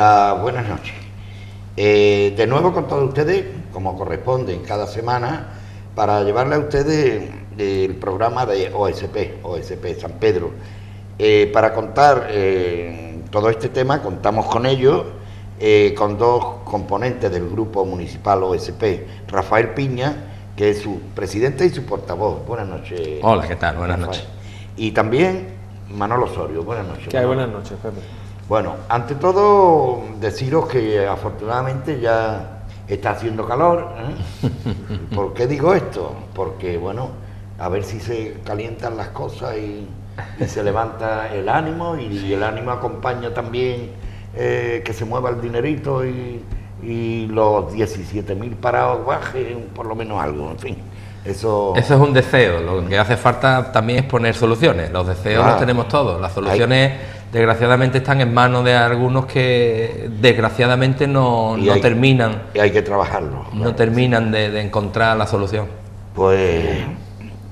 Buenas noches. De nuevo con todos ustedes, como corresponde en cada semana, para llevarle a ustedes el programa de OSP San Pedro. Para contar todo este tema, contamos con ellos, con dos componentes del grupo municipal OSP, Rafael Piña, que es su presidente y su portavoz. Buenas noches. Hola, ¿qué tal? Buenas noches. Y también Manolo Osorio. Buenas noches. ¿Qué hay? Buenas noches, Pepe. Bueno, ante todo, deciros que afortunadamente ya está haciendo calor. ¿Por qué digo esto? Porque, bueno, a ver si se calientan las cosas y se levanta el ánimo, y el ánimo acompaña también que se mueva el dinerito y los 17.000 parados bajen por lo menos algo, en fin. Eso es un deseo, lo que hace falta también es poner soluciones. Los deseos los tenemos todos, las soluciones desgraciadamente están en manos de algunos que desgraciadamente no terminan. Y hay que trabajarlo. No terminan de encontrar la solución. Pues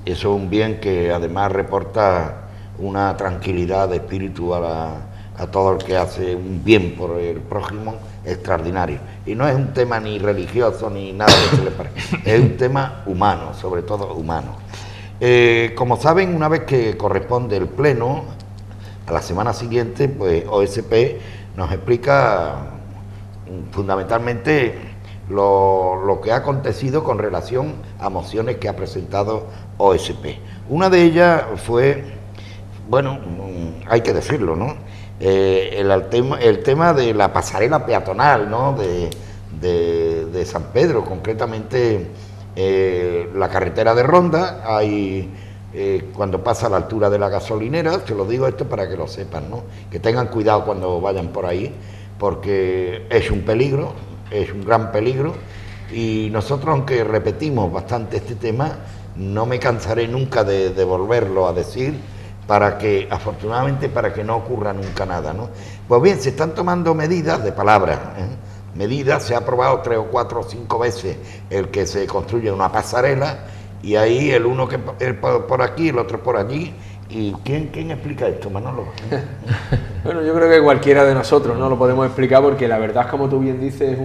eso es un bien que además reporta una tranquilidad de espíritu a todo el que hace un bien por el prójimo extraordinario. Y no es un tema ni religioso ni nada que se le parezca, es un tema humano, sobre todo humano. Como saben, una vez que corresponde el pleno, a la semana siguiente, pues OSP nos explica fundamentalmente lo que ha acontecido con relación a mociones que ha presentado OSP. Una de ellas fue, bueno, hay que decirlo, ¿no? El tema de la pasarela peatonal, ¿no? de San Pedro, concretamente la carretera de Ronda, cuando pasa a la altura de la gasolinera. Te lo digo esto para que lo sepan, ¿no? Que tengan cuidado cuando vayan por ahí, porque es un peligro, es un gran peligro, y nosotros, aunque repetimos bastante este tema, no me cansaré nunca de volverlo a decir, afortunadamente, para que no ocurra nunca nada, ¿no? Pues bien, se están tomando medidas de palabra, medidas. Se ha aprobado 3 o 4 o 5 veces el que se construya una pasarela, y ahí el uno que por aquí, el otro por allí. ¿Y quién explica esto, Manolo? Bueno, yo creo que cualquiera de nosotros no lo podemos explicar, porque la verdad, como tú bien dices,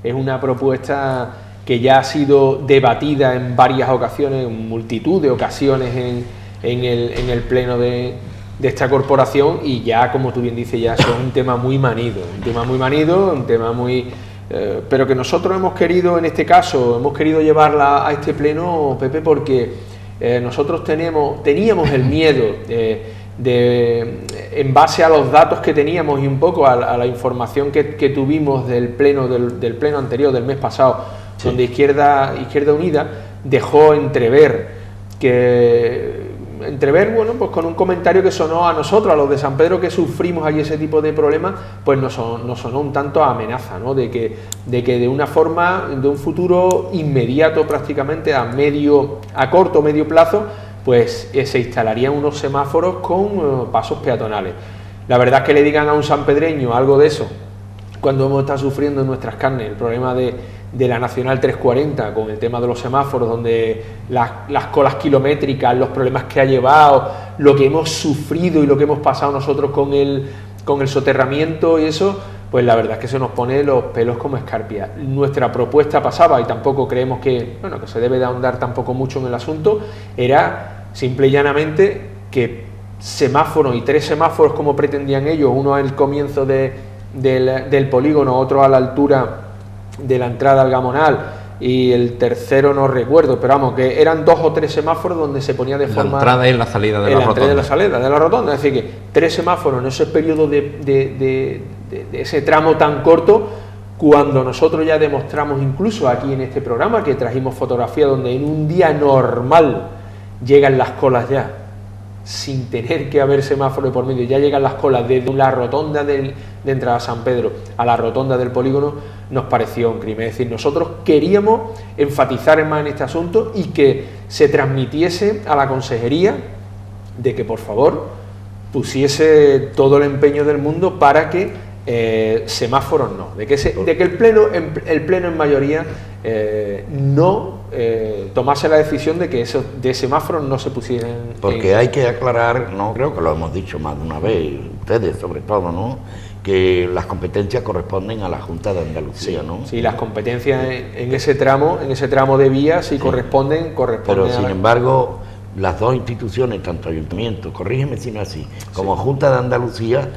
es una propuesta que ya ha sido debatida en varias ocasiones, en multitud de ocasiones en el pleno de esta corporación, y ya, como tú bien dices, ya es un tema muy manido, pero que nosotros hemos querido, en este caso, llevarla a este pleno, Pepe, porque nosotros teníamos el miedo en base a los datos que teníamos y un poco a la información que tuvimos del pleno anterior, del mes pasado, sí, donde Izquierda Unida dejó entrever, bueno, pues con un comentario que sonó a nosotros, a los de San Pedro, que sufrimos allí ese tipo de problemas, pues nos sonó un tanto a amenaza, ¿no? De que de una forma, de un futuro inmediato, prácticamente a corto o medio plazo, pues se instalarían unos semáforos con pasos peatonales. La verdad es que le digan a un sanpedreño algo de eso, cuando hemos estado sufriendo en nuestras carnes el problema de la Nacional 340, con el tema de los semáforos, donde las colas kilométricas, los problemas que ha llevado, lo que hemos sufrido y lo que hemos pasado nosotros con el soterramiento y eso, pues la verdad es que se nos pone los pelos como escarpia. Nuestra propuesta pasaba, y tampoco creemos que se debe de ahondar tampoco mucho en el asunto, era simple y llanamente que semáforos, y 3 semáforos como pretendían ellos, uno al comienzo del polígono, otro a la altura de la entrada al Gamonal, y el tercero no recuerdo, pero vamos, que eran 2 o 3 semáforos donde se ponía de forma... La entrada y la salida de la rotonda. La entrada y la salida de la rotonda, es decir, que 3 semáforos en ese periodo de ese tramo tan corto, cuando nosotros ya demostramos, incluso aquí en este programa, que trajimos fotografía donde en un día normal llegan las colas ya, sin tener que haber semáforo de por medio, ya llegan las colas desde la rotonda de entrada a San Pedro a la rotonda del polígono, nos pareció un crimen. Es decir, nosotros queríamos enfatizar más en este asunto y que se transmitiese a la consejería de que, por favor, pusiese todo el empeño del mundo para que semáforos no, de que el pleno en mayoría no tomase la decisión de que esos de semáforos no se pusieran. Porque hay que aclarar, no creo que lo hemos dicho más de una vez, ustedes sobre todo, ¿no?, que las competencias corresponden a la Junta de Andalucía, ¿no? Sí, las competencias en ese tramo de vía sí, corresponden. Pero sin embargo, las dos instituciones, tanto Ayuntamiento, corrígeme si no es así, como Junta de Andalucía,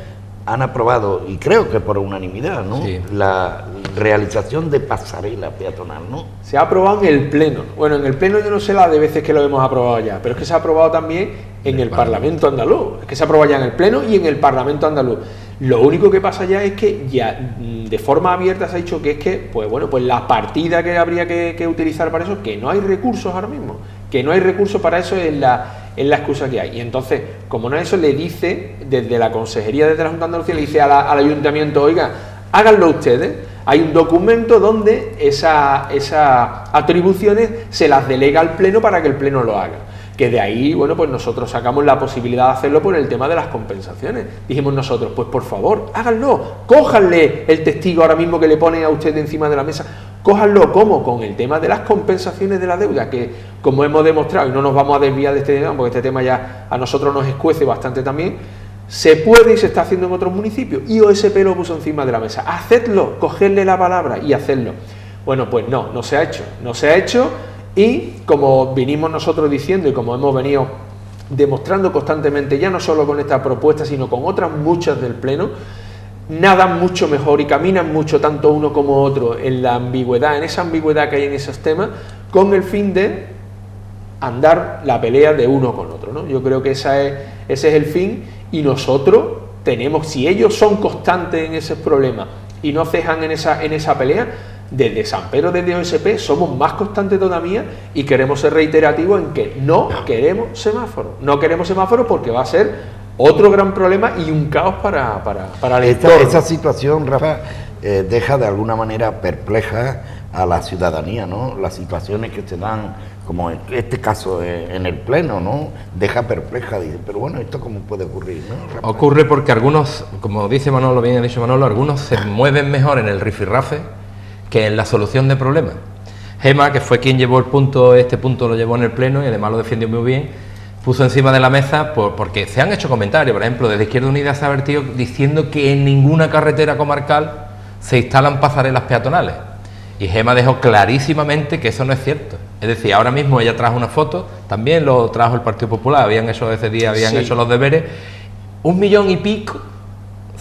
han aprobado, y creo que por unanimidad, ¿no?, la realización de pasarela peatonal, ¿no? Se ha aprobado en el Pleno. Bueno, en el Pleno yo no sé las de veces que lo hemos aprobado ya, pero es que se ha aprobado también en el Parlamento andaluz. Es que se ha aprobado ya en el Pleno y en el Parlamento andaluz. Lo único que pasa ya es que ya de forma abierta se ha dicho que es que, pues bueno, pues la partida que habría que utilizar para eso, que no hay recursos ahora mismo, que no hay recursos para eso es la excusa que hay. Y entonces, como no es eso, le dice desde la Consejería, desde la Junta de Andalucía, le dice al Ayuntamiento, oiga, háganlo ustedes. Hay un documento donde esas atribuciones se las delega al Pleno para que el Pleno lo haga. Que de ahí, bueno, pues nosotros sacamos la posibilidad de hacerlo por el tema de las compensaciones. Dijimos nosotros, pues por favor, háganlo, cójanle el testigo ahora mismo que le ponen a usted encima de la mesa, cójanlo. ¿Cómo? Con el tema de las compensaciones de la deuda, que como hemos demostrado, y no nos vamos a desviar de este tema, porque este tema ya a nosotros nos escuece bastante también, se puede y se está haciendo en otros municipios, y OSP lo puso encima de la mesa. Hacedlo, cogerle la palabra y hacerlo. Bueno, pues no se ha hecho. Y como vinimos nosotros diciendo y como hemos venido demostrando constantemente, ya no solo con esta propuesta, sino con otras muchas del Pleno, nadan mucho mejor y caminan mucho tanto uno como otro en la ambigüedad, en esa ambigüedad que hay en esos temas, con el fin de andar la pelea de uno con otro, ¿no? Yo creo que ese es el fin, y nosotros tenemos, si ellos son constantes en esos problemas y no cejan en esa pelea, desde San Pedro, desde OSP, somos más constantes todavía y queremos ser reiterativos en que no queremos semáforos. No queremos semáforos porque va a ser otro gran problema y un caos para el entorno. Esa situación, Rafa, deja de alguna manera perpleja a la ciudadanía, ¿no? Las situaciones que se dan, como en este caso en el Pleno, ¿no?, deja perpleja. Dice, pero bueno, ¿esto cómo puede ocurrir, no, Rafa? Ocurre porque algunos, como dice Manolo, bien ha dicho Manolo, algunos se mueven mejor en el rifirrafe que en la solución de problemas. Gema, que fue quien llevó este punto lo llevó en el Pleno y además lo defendió muy bien, puso encima de la mesa porque se han hecho comentarios, por ejemplo, desde Izquierda Unida se ha vertido diciendo que en ninguna carretera comarcal se instalan pasarelas peatonales. Y Gema dejó clarísimamente que eso no es cierto. Es decir, ahora mismo ella trajo una foto, también lo trajo el Partido Popular, habían hecho ese día, hecho los deberes, 1,5 millones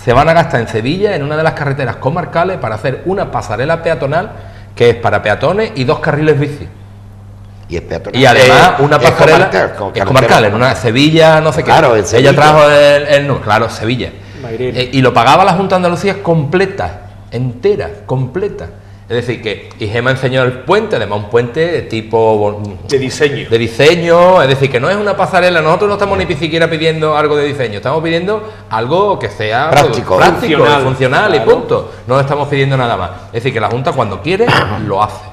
se van a gastar en Sevilla, en una de las carreteras comarcales, para hacer una pasarela peatonal que es para peatones y 2 carriles bici. Y es peatonal. Y además una pasarela es comarcal, en una Sevilla, no sé qué. Claro, ella trajo claro, Sevilla. Y lo pagaba la Junta de Andalucía entera, completa. Es decir, que y Gema enseñó el puente, además un puente tipo de diseño. De diseño, es decir, que no es una pasarela, nosotros no estamos ni siquiera pidiendo algo de diseño, estamos pidiendo algo que sea práctico, funcional, claro. Y punto. No estamos pidiendo nada más. Es decir, que la Junta cuando quiere lo hace.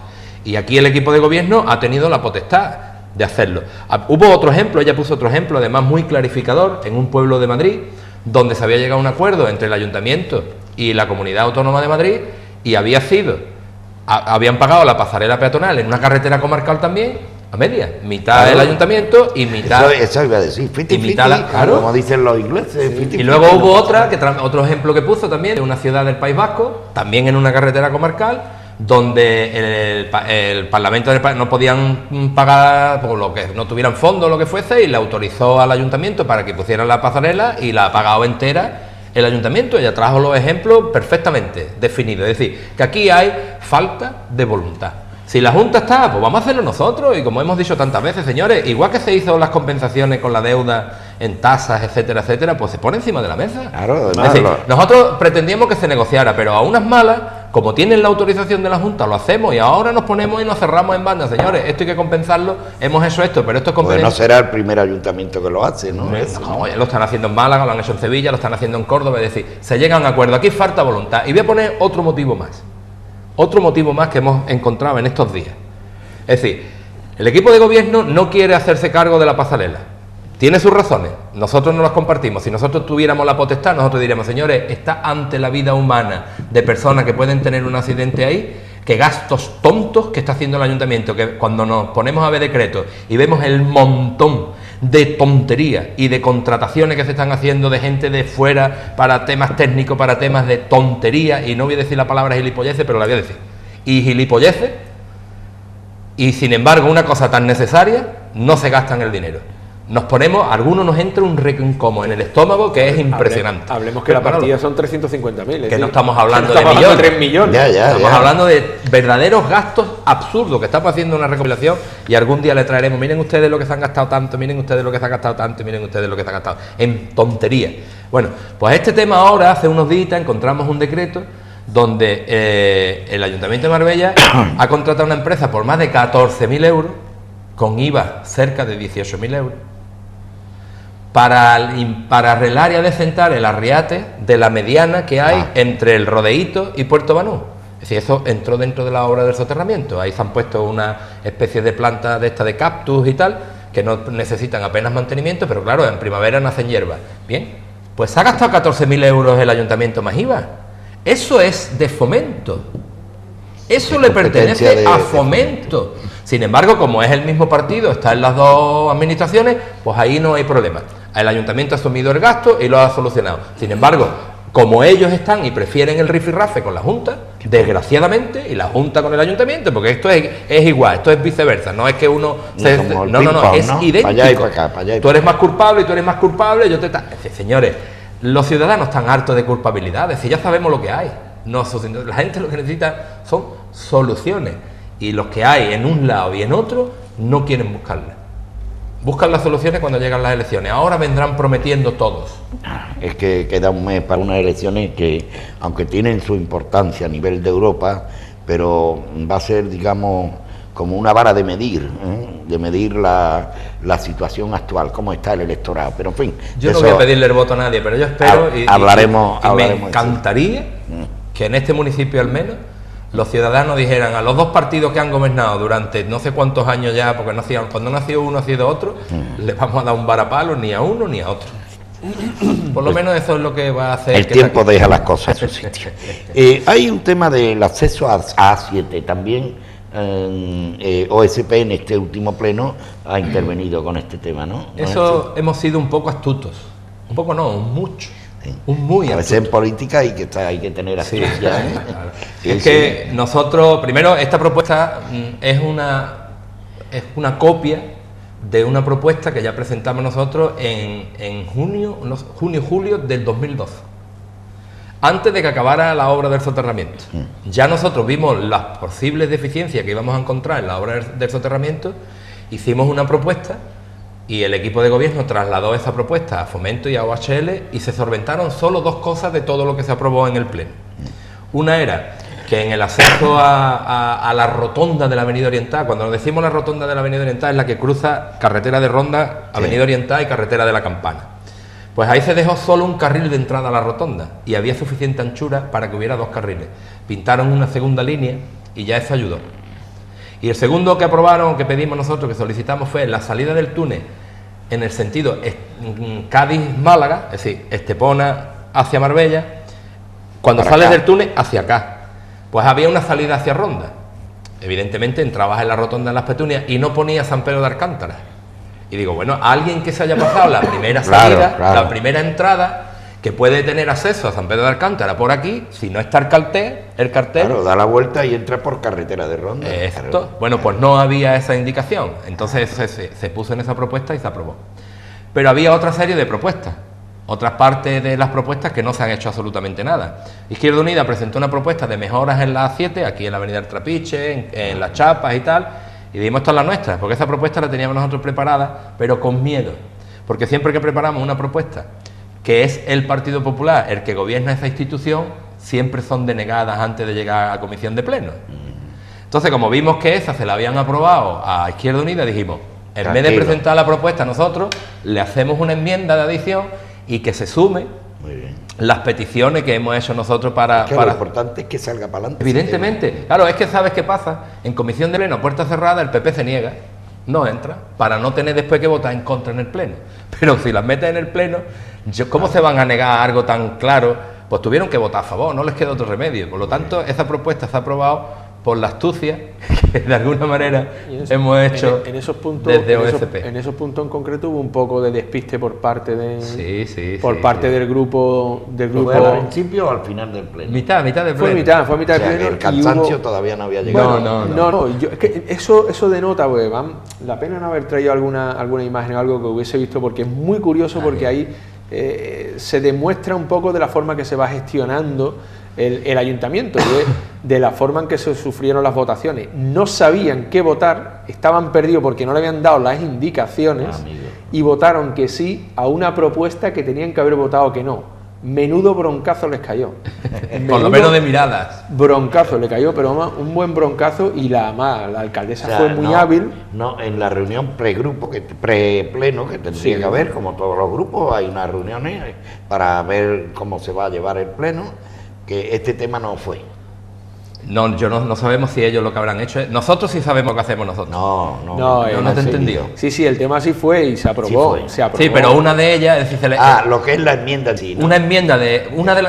Y aquí el equipo de gobierno ha tenido la potestad de hacerlo. Hubo otro ejemplo, ella puso otro ejemplo, además muy clarificador, en un pueblo de Madrid, donde se había llegado a un acuerdo entre el Ayuntamiento y la Comunidad Autónoma de Madrid, y habían pagado la pasarela peatonal en una carretera comarcal también, a media, mitad del Ayuntamiento y mitad... Eso iba a decir, claro, como dicen los ingleses. Y luego hubo otro ejemplo que puso también, de una ciudad del País Vasco, también en una carretera comarcal, donde el Parlamento no podían pagar por lo que no tuvieran fondos o lo que fuese, y le autorizó al Ayuntamiento para que pusieran la pasarela y la ha pagado entera el Ayuntamiento. Ella trajo los ejemplos perfectamente definidos. Es decir, que aquí hay falta de voluntad. Si la Junta está, pues vamos a hacerlo nosotros, y como hemos dicho tantas veces, señores, igual que se hizo las compensaciones con la deuda en tasas, etcétera, etcétera, pues se pone encima de la mesa. Claro, es decir, nosotros pretendíamos que se negociara, pero a unas malas, como tienen la autorización de la Junta, lo hacemos, y ahora nos ponemos y nos cerramos en banda. Señores, esto hay que compensarlo, hemos hecho esto, pero esto es compensable. Pues no será el primer ayuntamiento que lo hace, ¿no? No, ya lo están haciendo en Málaga, lo han hecho en Sevilla, lo están haciendo en Córdoba. Es decir, se llegan a acuerdos. Aquí falta voluntad. Y voy a poner otro motivo más que hemos encontrado en estos días. Es decir, el equipo de gobierno no quiere hacerse cargo de la pasarela. Tiene sus razones, nosotros no las compartimos. Si nosotros tuviéramos la potestad, nosotros diríamos, señores, está ante la vida humana de personas que pueden tener un accidente ahí, que gastos tontos que está haciendo el ayuntamiento, que cuando nos ponemos a ver decretos y vemos el montón de tonterías y de contrataciones que se están haciendo de gente de fuera para temas técnicos, para temas de tonterías, y no voy a decir la palabra gilipolleces, pero la voy a decir, y gilipolleces, y sin embargo una cosa tan necesaria no se gastan el dinero. Nos ponemos, a algunos nos entra un reconcómodo en el estómago que es impresionante. Hablemos que la partida son 350.000. Que no estamos hablando de millones. 3 millones. Estamos hablando de verdaderos gastos absurdos, que estamos haciendo una recopilación y algún día le traeremos, miren ustedes lo que se han gastado tanto, miren ustedes lo que se ha gastado tanto, miren ustedes lo que se ha gastado en tonterías. Bueno, pues este tema ahora, hace unos días, encontramos un decreto donde el Ayuntamiento de Marbella ha contratado a una empresa por más de 14.000 euros, con IVA cerca de 18.000 euros, para arreglar y adecentar el arriate de la mediana que hay entre el Rodeíto y Puerto Banús. Es decir, eso entró dentro de la obra del soterramiento. Ahí se han puesto una especie de planta de esta de cactus y tal, que no necesitan apenas mantenimiento, pero claro, en primavera nacen hierbas. Bien, pues se ha gastado 14.000 euros el ayuntamiento más IVA. Eso es de Fomento. Eso le pertenece a Fomento. Sin embargo, como es el mismo partido, está en las dos administraciones, pues ahí no hay problema. El ayuntamiento ha asumido el gasto y lo ha solucionado. Sin embargo, como ellos están y prefieren el rifirrafe con la Junta, desgraciadamente, y la Junta con el ayuntamiento, porque esto es igual, esto es viceversa, no es que uno... No, es idéntico. Para allá y para acá, para allá y tú eres más culpable y tú eres más culpable, yo te... Señores, los ciudadanos están hartos de culpabilidades, si ya sabemos lo que hay. No, la gente lo que necesita son soluciones, y los que hay en un lado y en otro no quieren buscarlas. Buscan las soluciones cuando llegan las elecciones. Ahora vendrán prometiendo todos. Es que queda un mes para unas elecciones que, aunque tienen su importancia a nivel de Europa, pero va a ser, digamos, como una vara de medir, de medir la situación actual, cómo está el electorado. Pero en fin. Yo no voy a pedirle el voto a nadie, pero yo espero hablaremos me encantaría que en este municipio al menos los ciudadanos dijeran a los dos partidos que han gobernado durante no sé cuántos años ya, porque cuando nació uno ha sido otro, les vamos a dar un varapalo ni a uno ni a otro. Por lo menos eso es lo que va a hacer. El tiempo deja las cosas en su sitio. Hay un tema del acceso a A7 también. OSP en este último pleno ha intervenido con este tema, ¿no? Eso hemos sido un poco astutos. Un poco no, mucho. Sí. Muy a veces en política hay que tener astucia. Sí, claro. Es que nosotros, primero, esta propuesta es una copia de una propuesta que ya presentamos nosotros en junio-julio del 2012, antes de que acabara la obra del soterramiento. Ya nosotros vimos las posibles deficiencias que íbamos a encontrar en la obra del soterramiento, hicimos una propuesta y el equipo de gobierno trasladó esa propuesta a Fomento y a OHL, y se solventaron solo dos cosas de todo lo que se aprobó en el pleno. Una era que en el acceso a la rotonda de la Avenida Oriental, cuando nos decimos la rotonda de la Avenida Oriental es la que cruza carretera de Ronda, Avenida Oriental y carretera de la Campana, pues ahí se dejó solo un carril de entrada a la rotonda y había suficiente anchura para que hubiera dos carriles. Pintaron una segunda línea y ya eso ayudó. Y el segundo que aprobaron, que pedimos nosotros, que solicitamos, fue la salida del túnel en el sentido Cádiz-Málaga, es decir, Estepona hacia Marbella, cuando sales del túnel hacia acá. Pues había una salida hacia Ronda. Evidentemente entrabas en la rotonda de las Petunias y no ponía San Pedro de Alcántara. Y digo, bueno, alguien que se haya pasado la primera salida, la primera entrada, que puede tener acceso a San Pedro de Alcántara por aquí, si no está el cartel... Claro, da la vuelta y entra por carretera de Ronda. Exacto. Claro. Bueno, pues no había esa indicación, entonces se puso en esa propuesta y se aprobó. Pero había otra serie de propuestas, otras partes de las propuestas que no se han hecho absolutamente nada. Izquierda Unida presentó una propuesta de mejoras en la A7, aquí en la Avenida del Trapiche, en Las Chapas y tal, y dijimos, esta es la nuestra, porque esa propuesta la teníamos nosotros preparada, pero con miedo, porque siempre que preparamos una propuesta que es el Partido Popular el que gobierna esa institución, siempre son denegadas antes de llegar a comisión de pleno. Entonces, como vimos que esa se la habían aprobado a Izquierda Unida, dijimos, en vez de presentar la propuesta nosotros, le hacemos una enmienda de adición y que se sume las peticiones que hemos hecho nosotros para... Lo importante es que salga para adelante. Evidentemente, claro, es que ¿sabes qué pasa? En comisión de pleno, puerta cerrada, el PP se niega, no entra, para no tener después que votar en contra en el pleno. Pero si las meten en el pleno, ¿cómo se van a negar a algo tan claro? Pues tuvieron que votar a favor, no les queda otro remedio. Por lo tanto, esa propuesta se ha aprobado por la astucia que de alguna manera hemos hecho en esos puntos, desde OSP. En esos puntos en concreto hubo un poco de despiste por parte de del grupo ¿Fue al principio o al final del pleno? Mitad del pleno. Fue mitad del pleno. El cansancio todavía no había llegado. No, es que eso denota, pues, la pena no haber traído alguna imagen o algo que hubiese visto, porque es muy curioso, porque ahí se demuestra un poco de la forma que se va gestionando el ayuntamiento, de la forma en que se sufrieron las votaciones. No sabían qué votar, estaban perdidos porque no le habían dado las indicaciones y votaron que sí a una propuesta que tenían que haber votado que no. Menudo broncazo les cayó. Por lo menos de miradas. Broncazo le cayó, pero un buen broncazo, y la alcaldesa fue muy hábil. No, en la reunión pre-pleno que tendría que haber, como todos los grupos, hay unas reuniones para ver cómo se va a llevar el pleno, que este tema no fue. No sabemos si ellos lo que habrán hecho. Nosotros sí sabemos lo que hacemos nosotros. No te he entendido. Sí, el tema sí fue y se aprobó. Sí, pero una de ellas, es decir, lo que es la enmienda en sí, ¿no? Una enmienda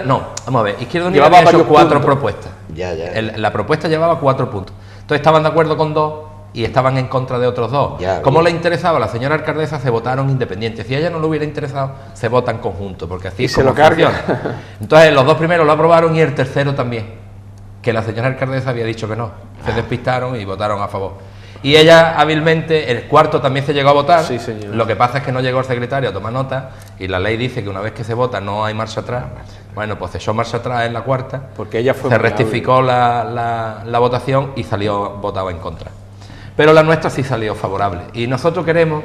no, vamos a ver, Izquierda Unida llevaba había hecho 4 propuestas. Ya. La propuesta llevaba 4 puntos. Entonces estaban de acuerdo con 2 y estaban en contra de otros 2. Como le interesaba a la señora alcaldesa, se votaron independientes. Si a ella no le hubiera interesado, se vota en conjunto, porque así es como funciona. Entonces los 2 primeros lo aprobaron y el tercero también, que la señora alcaldesa había dicho que no. Se despistaron y votaron a favor. Y ella hábilmente, el 4 también se llegó a votar. Sí, señor. Lo que pasa es que no llegó el secretario a tomar nota, y la ley dice que una vez que se vota no hay marcha atrás. Bueno, pues se echó marcha atrás en la 4ª, porque ella fue se rectificó la votación y salió votado en contra. Pero la nuestra sí salió favorable. Y nosotros queremos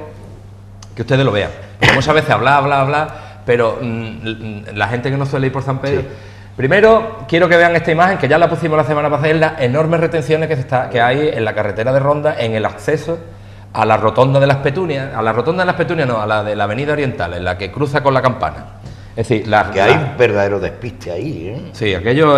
que ustedes lo vean. Porque muchas veces habla, pero la gente que no suele ir por San Pedro... Sí. Primero, quiero que vean esta imagen, que ya la pusimos la semana pasada, en las enormes retenciones que hay en la carretera de Ronda, en el acceso a la rotonda de las Petunias, a la de la avenida Oriental, en la que cruza con la Campana. Es decir, hay un verdadero despiste ahí, ¿eh? Sí, aquello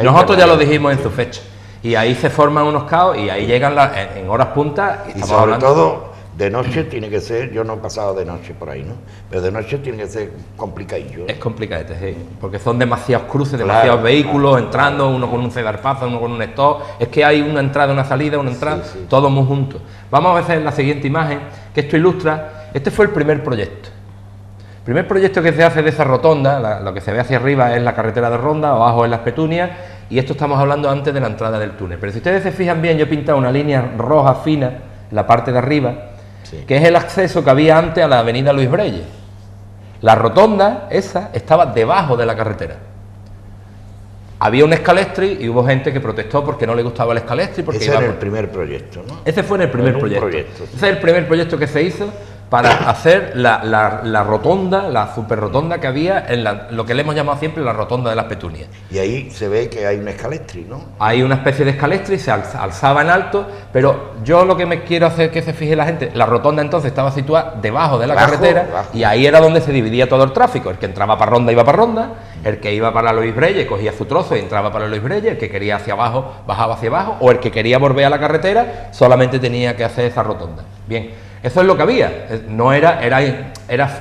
nosotros ya lo dijimos en su fecha. Y ahí se forman unos caos y ahí llegan en horas puntas. Y sobre todo, de noche tiene que ser, yo no he pasado de noche por ahí, ¿no? Pero de noche tiene que ser complicadillo. Es complicadete, sí, porque son demasiados cruces, demasiados vehículos entrando, uno con un cedarpazo, uno con un stop. Es que hay una entrada, una salida, todos muy juntos. Vamos a ver la siguiente imagen, que esto ilustra. Este fue el primer proyecto. El primer proyecto que se hace de esa rotonda, lo que se ve hacia arriba es la carretera de Ronda, abajo es las Petunias, y esto estamos hablando antes de la entrada del túnel. Pero si ustedes se fijan bien, yo he pintado una línea roja fina en la parte de arriba, que es el acceso que había antes a la avenida Luis Breyes. La rotonda esa estaba debajo de la carretera. Había un escalestri y hubo gente que protestó porque no le gustaba el escalestri. Ese era el primer proyecto, ¿no? Ese fue el primer proyecto. Ese es el primer proyecto que se hizo para hacer la rotonda, la super rotonda que había en lo que le hemos llamado siempre la rotonda de las Petunias. Y ahí se ve que hay un escalestri, ¿no? Hay una especie de escalestri, se alzaba en alto, pero yo lo que me quiero hacer que se fije la gente, la rotonda entonces estaba situada debajo de la carretera, y ahí era donde se dividía todo el tráfico. El que entraba para Ronda iba para Ronda, el que iba para Luis Breyes cogía su trozo y entraba para Luis Breyes, el que quería hacia abajo bajaba hacia abajo, o el que quería volver a la carretera solamente tenía que hacer esa rotonda. Bien. Eso es lo que había. No era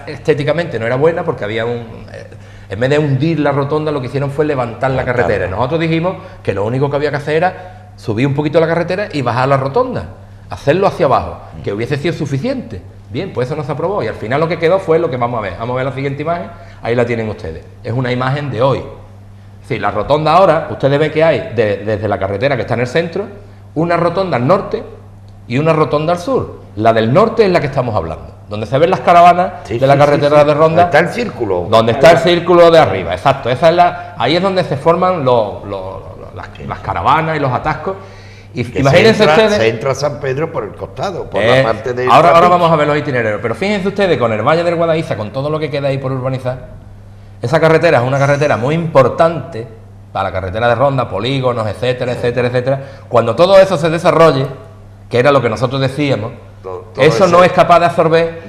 estéticamente no era buena, porque había en vez de hundir la rotonda, lo que hicieron fue levantar la carretera. Nosotros dijimos que lo único que había que hacer era subir un poquito la carretera y bajar la rotonda, hacerlo hacia abajo, que hubiese sido suficiente. Bien, pues eso no se aprobó, y al final lo que quedó fue lo que vamos a ver. Vamos a ver la siguiente imagen, ahí la tienen ustedes. Es una imagen de hoy. Es decir, la rotonda ahora, ustedes ven que hay desde la carretera que está en el centro, una rotonda al norte y una rotonda al sur. La del norte es la que estamos hablando, donde se ven las caravanas de la carretera de Ronda. Está el círculo. Donde está el círculo de arriba, exacto. Ahí es donde se forman las caravanas y los atascos. Y imagínense ustedes. Se entra a San Pedro por el costado, por la parte de. Ahora vamos a ver los itinerarios. Pero fíjense ustedes, con el Valle del Guadaiza, con todo lo que queda ahí por urbanizar, esa carretera es una carretera muy importante para la carretera de Ronda, polígonos, etcétera, etcétera, etcétera. Cuando todo eso se desarrolle, que era lo que nosotros decíamos, eso no es capaz de absorber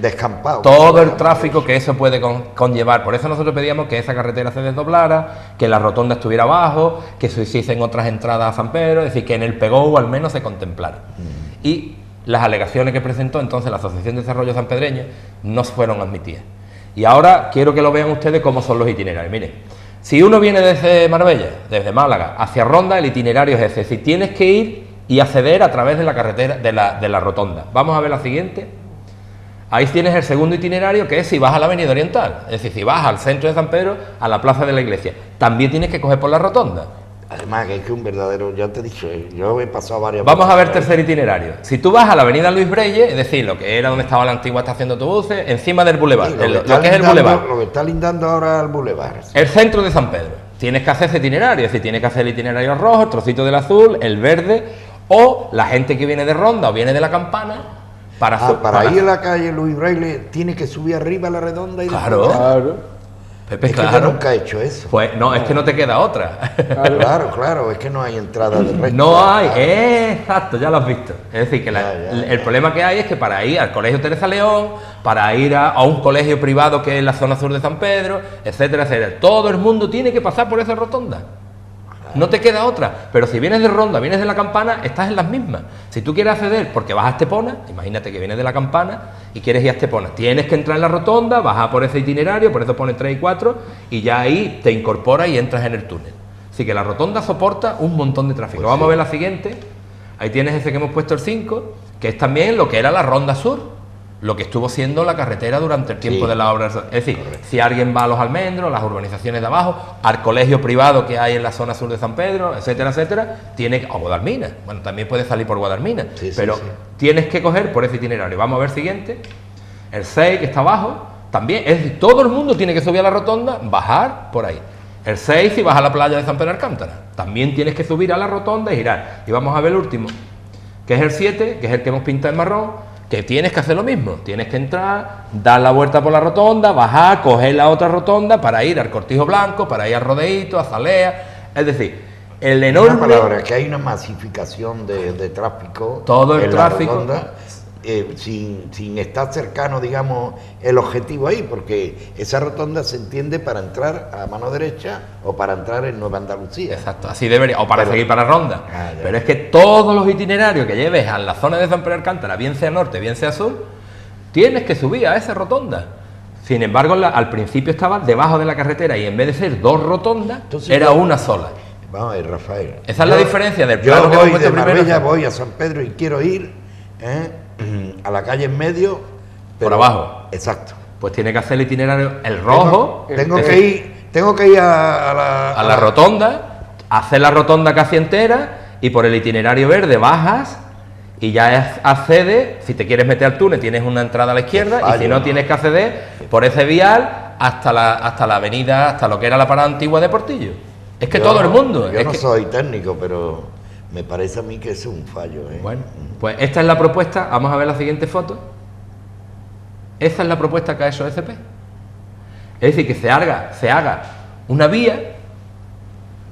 todo el tráfico que eso puede conllevar. Por eso nosotros pedíamos que esa carretera se desdoblara, que la rotonda estuviera abajo, que se hiciesen otras entradas a San Pedro, es decir, que en el PEGOU al menos se contemplara. Y las alegaciones que presentó entonces la Asociación de Desarrollo Sanpedreño no fueron admitidas. Y ahora quiero que lo vean ustedes cómo son los itinerarios. Miren, Si uno viene desde Marbella, desde Málaga, hacia Ronda, el itinerario es ese. Si tienes que ir y acceder a través de la carretera, de la rotonda. Vamos a ver la siguiente. Ahí tienes el segundo itinerario, que es si vas a la Avenida Oriental. Es decir, si vas al centro de San Pedro, a la plaza de la iglesia. También tienes que coger por la rotonda. Además, que es que un verdadero, ya te he dicho, yo he pasado varias Vamos veces a ver por ahí. tercer itinerario. Si tú vas a la avenida Luis Breye, es decir, lo que era donde estaba la antigua estación de autobuses, encima del bulevar, Sí, lo que es el bulevar. Lo que está lindando ahora el bulevar. El centro de San Pedro. Tienes que hacer ese itinerario, es decir, tienes que hacer el itinerario rojo, el trocito del azul, el verde, o la gente que viene de Ronda o viene de la Campana, para ir a la calle Luis Braille, tiene que subir arriba a la redonda y Claro. después- Claro. Pepe, Es que yo claro. nunca he hecho eso. Pues no, es que no te queda otra. Claro, es que no hay entrada de resto. No hay, exacto, ya lo has visto. Es decir, que el Ya. problema que hay es que para ir al Colegio Teresa León, para ir a un colegio privado que es en la zona sur de San Pedro, etcétera, etcétera, todo el mundo tiene que pasar por esa rotonda. No te queda otra. Pero si vienes de Ronda, vienes de la Campana, estás en las mismas. Si tú quieres acceder porque vas a Estepona, imagínate que vienes de la Campana y quieres ir a Estepona, tienes que entrar en la rotonda, bajar por ese itinerario, por eso pone 3 y 4, y ya ahí te incorporas y entras en el túnel. Así que la rotonda soporta un montón de tráfico. Pues Vamos sí. a ver la siguiente. Ahí tienes ese que hemos puesto el 5, que es también lo que era la Ronda Sur, lo que estuvo siendo la carretera durante el tiempo Sí. de la obra. Es decir, si alguien va a Los Almendros, las urbanizaciones de abajo, al colegio privado que hay en la zona sur de San Pedro, etcétera, etcétera, tiene que, o Guadalmina, bueno, también puede salir por Guadalmina, Sí, sí, pero sí. tienes que coger por ese itinerario. Vamos a ver el siguiente, el 6 que está abajo, también, es decir, todo el mundo tiene que subir a la rotonda, bajar por ahí. El 6 si vas a la playa de San Pedro Alcántara, también tienes que subir a la rotonda y girar. Y vamos a ver el último, que es el 7, que es el que hemos pintado en marrón, que tienes que hacer lo mismo, tienes que entrar, dar la vuelta por la rotonda, bajar, coger la otra rotonda para ir al Cortijo Blanco, para ir al Rodeíto, a Zalea, es decir, el Una enorme... palabra, que hay una masificación de tráfico. Todo el en la tráfico. redonda, sin estar cercano, digamos, el objetivo ahí, porque esa rotonda se entiende para entrar a mano derecha o para entrar en Nueva Andalucía. Exacto, así debería, o para Pero- seguir para Ronda. Ah, ya. Pero es que todos los itinerarios que lleves a la zona de San Pedro Alcántara, bien sea norte, bien sea sur, tienes que subir a esa rotonda. Sin embargo, al principio estaba debajo de la carretera y en vez de ser dos rotondas, Entonces era yo- una sola. Vamos a ver, Rafael. Esa es la diferencia del Yo plano que hemos voy puesto de primero. Marbella, voy a San Pedro y quiero ir a la calle en medio. Por abajo. Exacto. Pues tiene que hacer el itinerario, el rojo, Tengo que ir a la rotonda, hacer la rotonda casi entera y por el itinerario verde bajas y ya accedes, si te quieres meter al túnel tienes una entrada a la izquierda y si fallo, no ¿no? tienes que acceder por ese vial hasta la avenida, hasta lo que era la parada antigua de Portillo. Es que Yo- todo el mundo. Yo es no que- soy técnico, pero me parece a mí que es un fallo. Bueno, pues esta es la propuesta, vamos a ver la siguiente foto. Esa es la propuesta que ha hecho SP. Es decir, que se haga una vía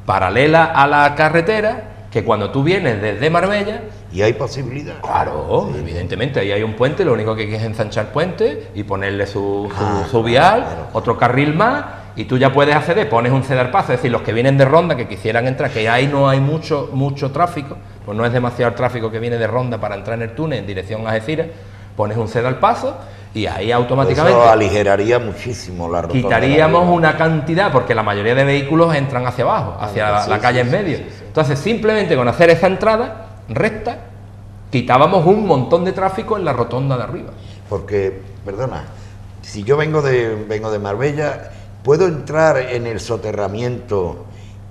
paralela a la carretera, que cuando tú vienes desde Marbella, Y hay posibilidad. claro, Sí. evidentemente, ahí hay un puente, lo único que hay que es ensanchar el puente y ponerle su Ah, vial, claro. otro carril más, y tú ya puedes acceder, pones un cedar paso, es decir, los que vienen de Ronda, que quisieran entrar, que ahí no hay mucho tráfico, pues no es demasiado el tráfico que viene de Ronda para entrar en el túnel en dirección a Algeciras, pones un cedar paso y ahí automáticamente Eso aligeraría muchísimo la rotonda. quitaríamos una cantidad, porque la mayoría de vehículos entran hacia abajo, hacia sí, la calle sí, en sí, medio. sí, sí. Entonces, simplemente con hacer esa entrada recta, quitábamos un montón de tráfico en la rotonda de arriba. Porque, perdona, si yo vengo de Marbella, ¿puedo entrar en el soterramiento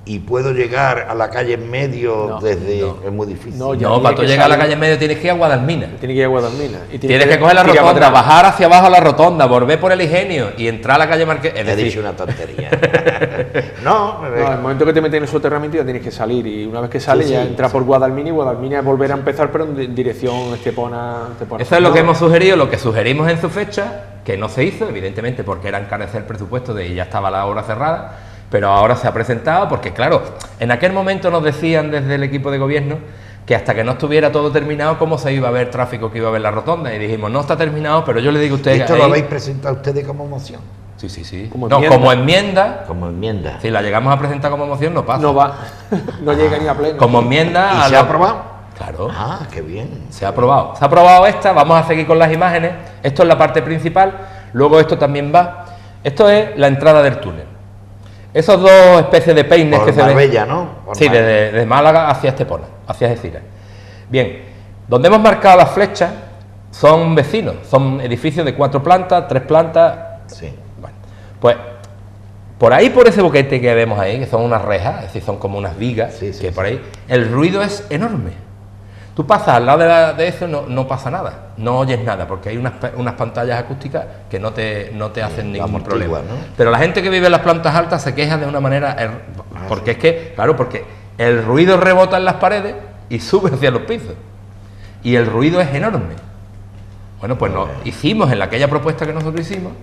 y puedo llegar a la calle en medio No, desde... no. Es muy difícil. No, ya No, tiene para tú que llegar a la salir- calle en medio tienes que ir a Guadalmina. Tiene que ir a Guadalmina. Y Tienes que coger la tirar para rotonda, atrás. bajar hacia abajo a la rotonda, volver por el Ingenio y entrar a la calle Marqués. Es He dicho decir, una tontería. no, No, el momento que te metes en el soterramiento ya tienes que salir y una vez que sales Sí, ya sí, entra por Guadalmina y Guadalmina volver a empezar pero en dirección Estepona. eso es lo que hemos sugerido, lo que sugerimos en su fecha, que no se hizo, evidentemente porque era encarecer el presupuesto de y ya estaba la obra cerrada, pero ahora se ha presentado porque, claro, en aquel momento nos decían desde el equipo de gobierno que hasta que no estuviera todo terminado, cómo se iba a ver tráfico que iba a ver la rotonda, y dijimos, no está terminado, pero yo le digo a ustedes... ¿Esto lo ahí- habéis presentado ustedes como moción? Sí. Como No, enmienda. como enmienda, Como enmienda. si la llegamos a presentar como moción, no pasa. No va, no llega ni a pleno. Como enmienda... ¿Y a se lo- ha aprobado? Claro. Ah, qué bien. Se ha aprobado. Se ha aprobado esta, vamos a seguir con las imágenes. Esto es la parte principal, luego esto también va. Esto es la entrada del túnel. Esos dos especies de peines Por que se ven. Marbella, ¿no? Por Sí, Marbella. de Málaga hacia Estepona, hacia Algeciras. Bien, donde hemos marcado las flechas son vecinos, son edificios de 4 plantas, 3 plantas. Sí. Bueno, pues por ahí, por ese boquete que vemos ahí, que son unas rejas, es decir, son como unas vigas, Sí, sí, que por sí. ahí, el ruido es enorme. Tú pasas al lado de eso, no pasa nada, no oyes nada, porque hay unas pantallas acústicas que no te hacen la ningún amortigua, problema. ¿no? Pero la gente que vive en las plantas altas se queja de una manera, porque es que, claro, porque el ruido rebota en las paredes y sube hacia los pisos. Y el ruido es enorme. Bueno, pues hicimos en aquella propuesta que nosotros hicimos,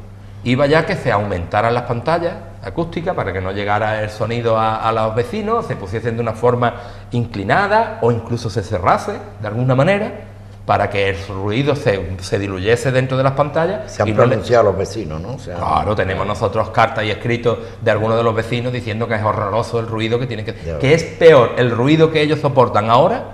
iba ya que se aumentaran las pantallas acústicas para que no llegara el sonido a los vecinos, se pusiesen de una forma inclinada o incluso se cerrase de alguna manera para que el ruido se diluyese dentro de las pantallas. Se han y no le- pronunciado los vecinos, ¿no? O sea, Claro, tenemos nosotros cartas y escritos de algunos de los vecinos diciendo que es horroroso el ruido que tienen que es peor el ruido que ellos soportan ahora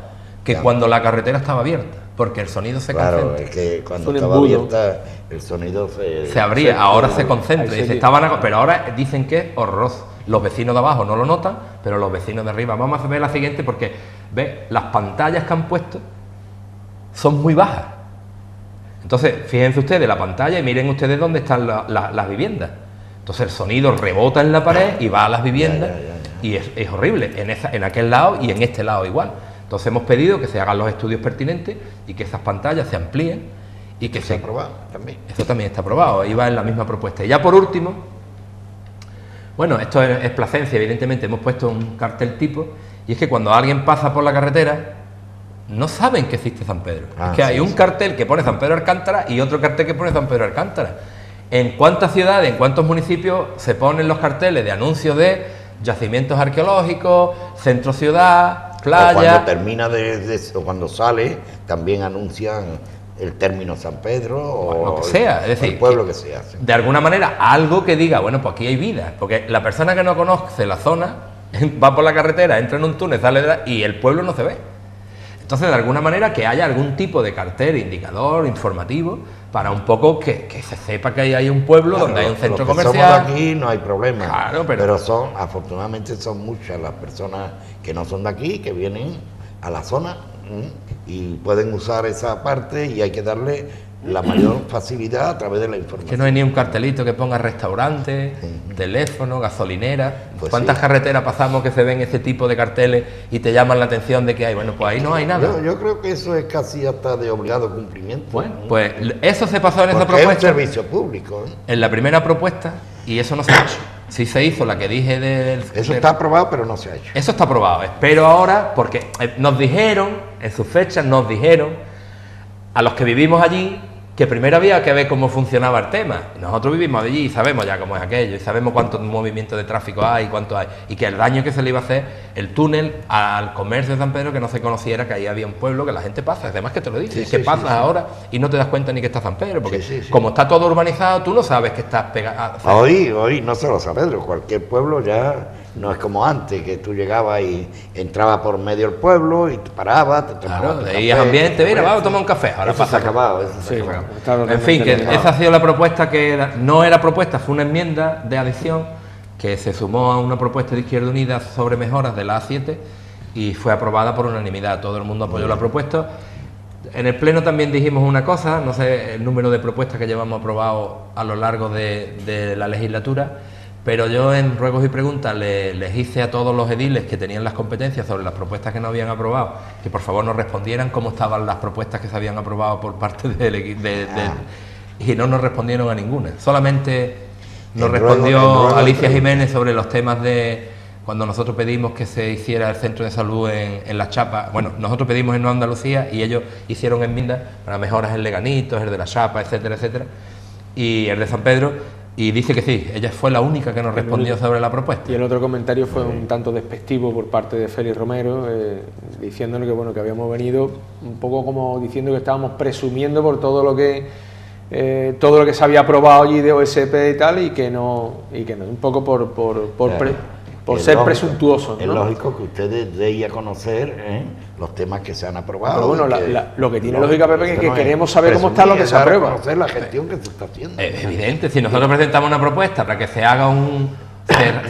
que Ya. cuando la carretera estaba abierta, porque el sonido se claro, concentra. es que cuando Un estaba embudo. abierta el sonido Se abría, ahora se concentra, ahí y se se pero ahora dicen que es horroroso. Los vecinos de abajo no lo notan, pero los vecinos de arriba. Vamos a ver la siguiente porque, ve, las pantallas que han puesto son muy bajas. Entonces, fíjense ustedes la pantalla y miren ustedes dónde están las viviendas. Entonces el sonido rebota en la pared y va a las viviendas y es horrible en aquel lado y en este lado igual. Entonces hemos pedido que se hagan los estudios pertinentes y que esas pantallas se amplíen y que se ha aprobado también. Eso también está aprobado, iba en la misma propuesta. Y ya por último, bueno, esto es Plasencia, evidentemente hemos puesto un cartel tipo, y es que cuando alguien pasa por la carretera, no saben que existe San Pedro. Ah, es que hay sí, un sí. cartel que pone San Pedro Alcántara y otro cartel que pone San Pedro Alcántara. ¿En cuántas ciudades, en cuántos municipios se ponen los carteles de anuncios de yacimientos arqueológicos, centro ciudad, O playa? cuando termina o cuando sale, también anuncian el término San Pedro o lo que sea, es decir, el pueblo que sea. Sí. De alguna manera, algo que diga, bueno, pues aquí hay vida, porque la persona que no conoce la zona va por la carretera, entra en un túnel, sale y el pueblo no se ve. Entonces, de alguna manera, que haya algún tipo de cartel, indicador, informativo, para un poco que se sepa que hay un pueblo Claro, donde hay un centro los que comercial. somos de aquí no hay problema. Claro, pero- afortunadamente son muchas las personas que no son de aquí, que vienen a la zona y pueden usar esa parte y hay que darle la mayor facilidad a través de la información. Que no hay ni un cartelito que ponga restaurante, teléfono, gasolinera. Pues ¿Cuántas sí. carreteras pasamos que se ven este tipo de carteles y te llaman la atención de que hay? Bueno, pues ahí no hay nada. Yo creo que eso es casi hasta de obligado cumplimiento. Bueno, pues eso se pasó en esa porque es un propuesta. servicio público. En la primera propuesta, y eso no se ha hecho. Sí se hizo la que dije Eso está aprobado, pero no se ha hecho. Eso está aprobado. Espero ahora, porque nos dijeron, en sus fechas nos dijeron, a los que vivimos allí, que primero había que ver cómo funcionaba el tema. Nosotros vivimos allí y sabemos ya cómo es aquello, y sabemos cuánto movimiento de tráfico hay, cuánto hay, y que el daño que se le iba a hacer el túnel al comercio de San Pedro, que no se conociera que ahí había un pueblo, que la gente pasa, además que te lo dice, Sí, es que sí, pasas sí, sí. ahora y no te das cuenta ni que está San Pedro, porque Sí, sí, sí. como está todo urbanizado, tú no sabes que estás pegado. Hoy no solo San Pedro, cualquier pueblo ya no es como antes, que tú llegabas y entrabas por medio del pueblo y te parabas, te tomabas Claro, tu de café, ahí es ambiente, mira, te vamos a tomar un café, ahora eso pasa. se ha acabado, eso se Sí, ha acabado. está En totalmente fin, que eliminado. esa ha sido la propuesta no era propuesta, fue una enmienda de adición que se sumó a una propuesta de Izquierda Unida sobre mejoras de la A7 y fue aprobada por unanimidad. Todo el mundo apoyó la propuesta. En el Pleno también dijimos una cosa, no sé el número de propuestas que llevamos aprobado a lo largo de la legislatura, pero yo en ruegos y preguntas les hice a todos los ediles que tenían las competencias sobre las propuestas que no habían aprobado, que por favor nos respondieran cómo estaban las propuestas que se habían aprobado por parte y no nos respondieron a ninguna. Solamente nos En ruego- respondió en ruego de Alicia preguntas. Jiménez sobre los temas de cuando nosotros pedimos que se hiciera el centro de salud en La Chapa. Bueno, nosotros pedimos en Nueva Andalucía y ellos hicieron enmiendas para mejoras en Leganitos, el de La Chapa, etcétera, etcétera, y el de San Pedro. Y dice que sí, ella fue la única que nos respondió sobre la propuesta. Y el otro comentario fue un tanto despectivo por parte de Félix Romero, diciéndole que bueno, que habíamos venido un poco como diciendo que estábamos presumiendo por todo lo que se había aprobado allí de OSP y tal, y que no, un poco por Es ser lógico, presuntuosos, Es ¿no? lógico que ustedes deis a conocer los temas que se han aprobado. Pero bueno, y lo que tiene lógica, Pepe, es que no queremos saber cómo está lo que se dar a aprueba. conocer la gestión que se está haciendo. Es evidente, si nosotros presentamos una propuesta para que se haga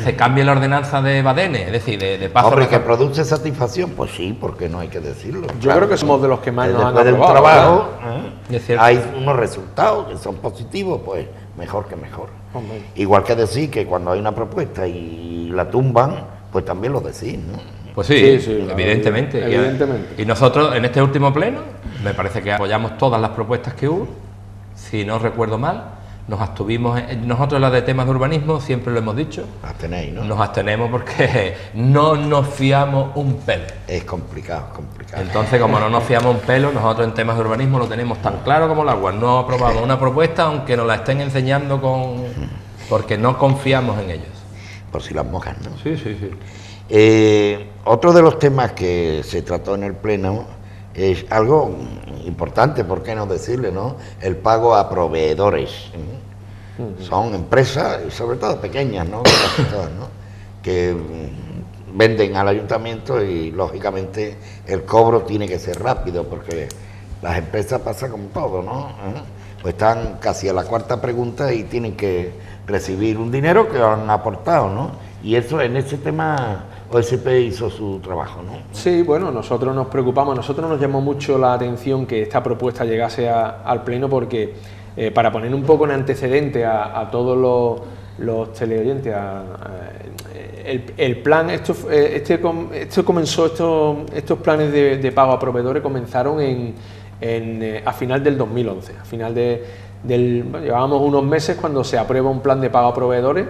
se cambie la ordenanza de Badenes, es decir, de paso. Hombre, que produce satisfacción, pues sí, porque no hay que decirlo. Yo creo que somos de los que más nos han después de un aprobado, trabajo, Es cierto. hay unos resultados que son positivos, pues mejor que mejor. Hombre. Igual que decir que cuando hay una propuesta y la tumban, pues también lo decís, ¿no? Pues sí, Sí, sí, evidentemente. evidentemente. Y nosotros en este último pleno, me parece que apoyamos todas las propuestas que hubo, si no recuerdo mal, nos abstuvimos, nosotros las de temas de urbanismo siempre lo hemos dicho, Abstenéis, ¿no? nos abstenemos porque no nos fiamos un pelo. Es complicado, complicado. Entonces, como no nos fiamos un pelo, nosotros en temas de urbanismo lo tenemos tan claro como el agua. No aprobamos una propuesta aunque nos la estén enseñando porque no confiamos en ellos. Por si las mojas, ¿no? Sí, sí, sí. Otro de los temas que se trató en el Pleno es algo importante, ¿por qué no decirle, no? El pago a proveedores. Son empresas, y sobre todo pequeñas, ¿no? Casi todas, ¿no? Que venden al ayuntamiento y, lógicamente, el cobro tiene que ser rápido, porque las empresas pasa como todo, ¿no? Pues están casi a la cuarta pregunta y tienen que recibir un dinero que han aportado, ¿no? Y eso, en ese tema, OSP hizo su trabajo, ¿no? Sí, bueno, nosotros nos preocupamos, nosotros nos llamó mucho la atención que esta propuesta llegase al Pleno porque, para poner un poco en antecedente a todos los teleoyentes, el plan, estos planes de pago a proveedores comenzaron a final del 2011, a final llevábamos unos meses cuando se aprueba un plan de pago a proveedores,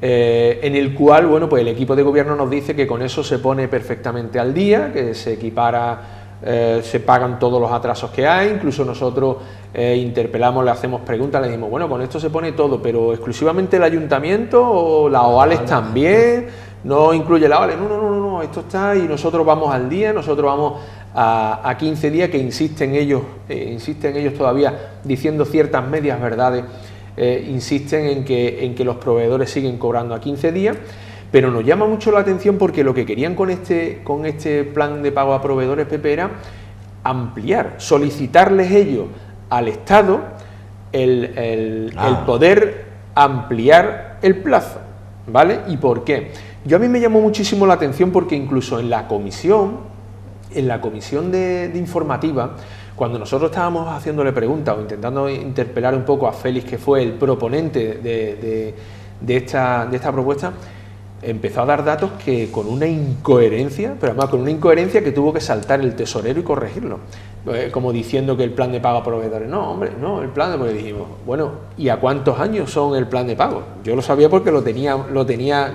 en el cual, bueno, pues el equipo de gobierno nos dice que con eso se pone perfectamente al día, que se equipara, se pagan todos los atrasos que hay, incluso nosotros interpelamos, le hacemos preguntas, le decimos, bueno, con esto se pone todo, pero exclusivamente el ayuntamiento o las OALES también, no incluye la OALES, no, esto está y nosotros vamos al día, nosotros vamos a 15 días, que insisten ellos todavía diciendo ciertas medias verdades, insisten en que los proveedores siguen cobrando a 15 días, pero nos llama mucho la atención porque lo que querían con este plan de pago a proveedores, Pepe, era ampliar, solicitarles ellos al Estado el poder ampliar el plazo, ¿vale? ¿Y por qué? A mí me llamó muchísimo la atención porque incluso en la comisión de informativa, cuando nosotros estábamos haciéndole preguntas o intentando interpelar un poco a Félix, que fue el proponente de esta propuesta, empezó a dar datos que con una incoherencia, pero además con una incoherencia que tuvo que saltar el tesorero y corregirlo, como diciendo que el plan de pago a proveedores, no, hombre, no, el plan de, porque dijimos, bueno, ¿y a cuántos años son el plan de pago? Yo lo sabía porque lo tenía,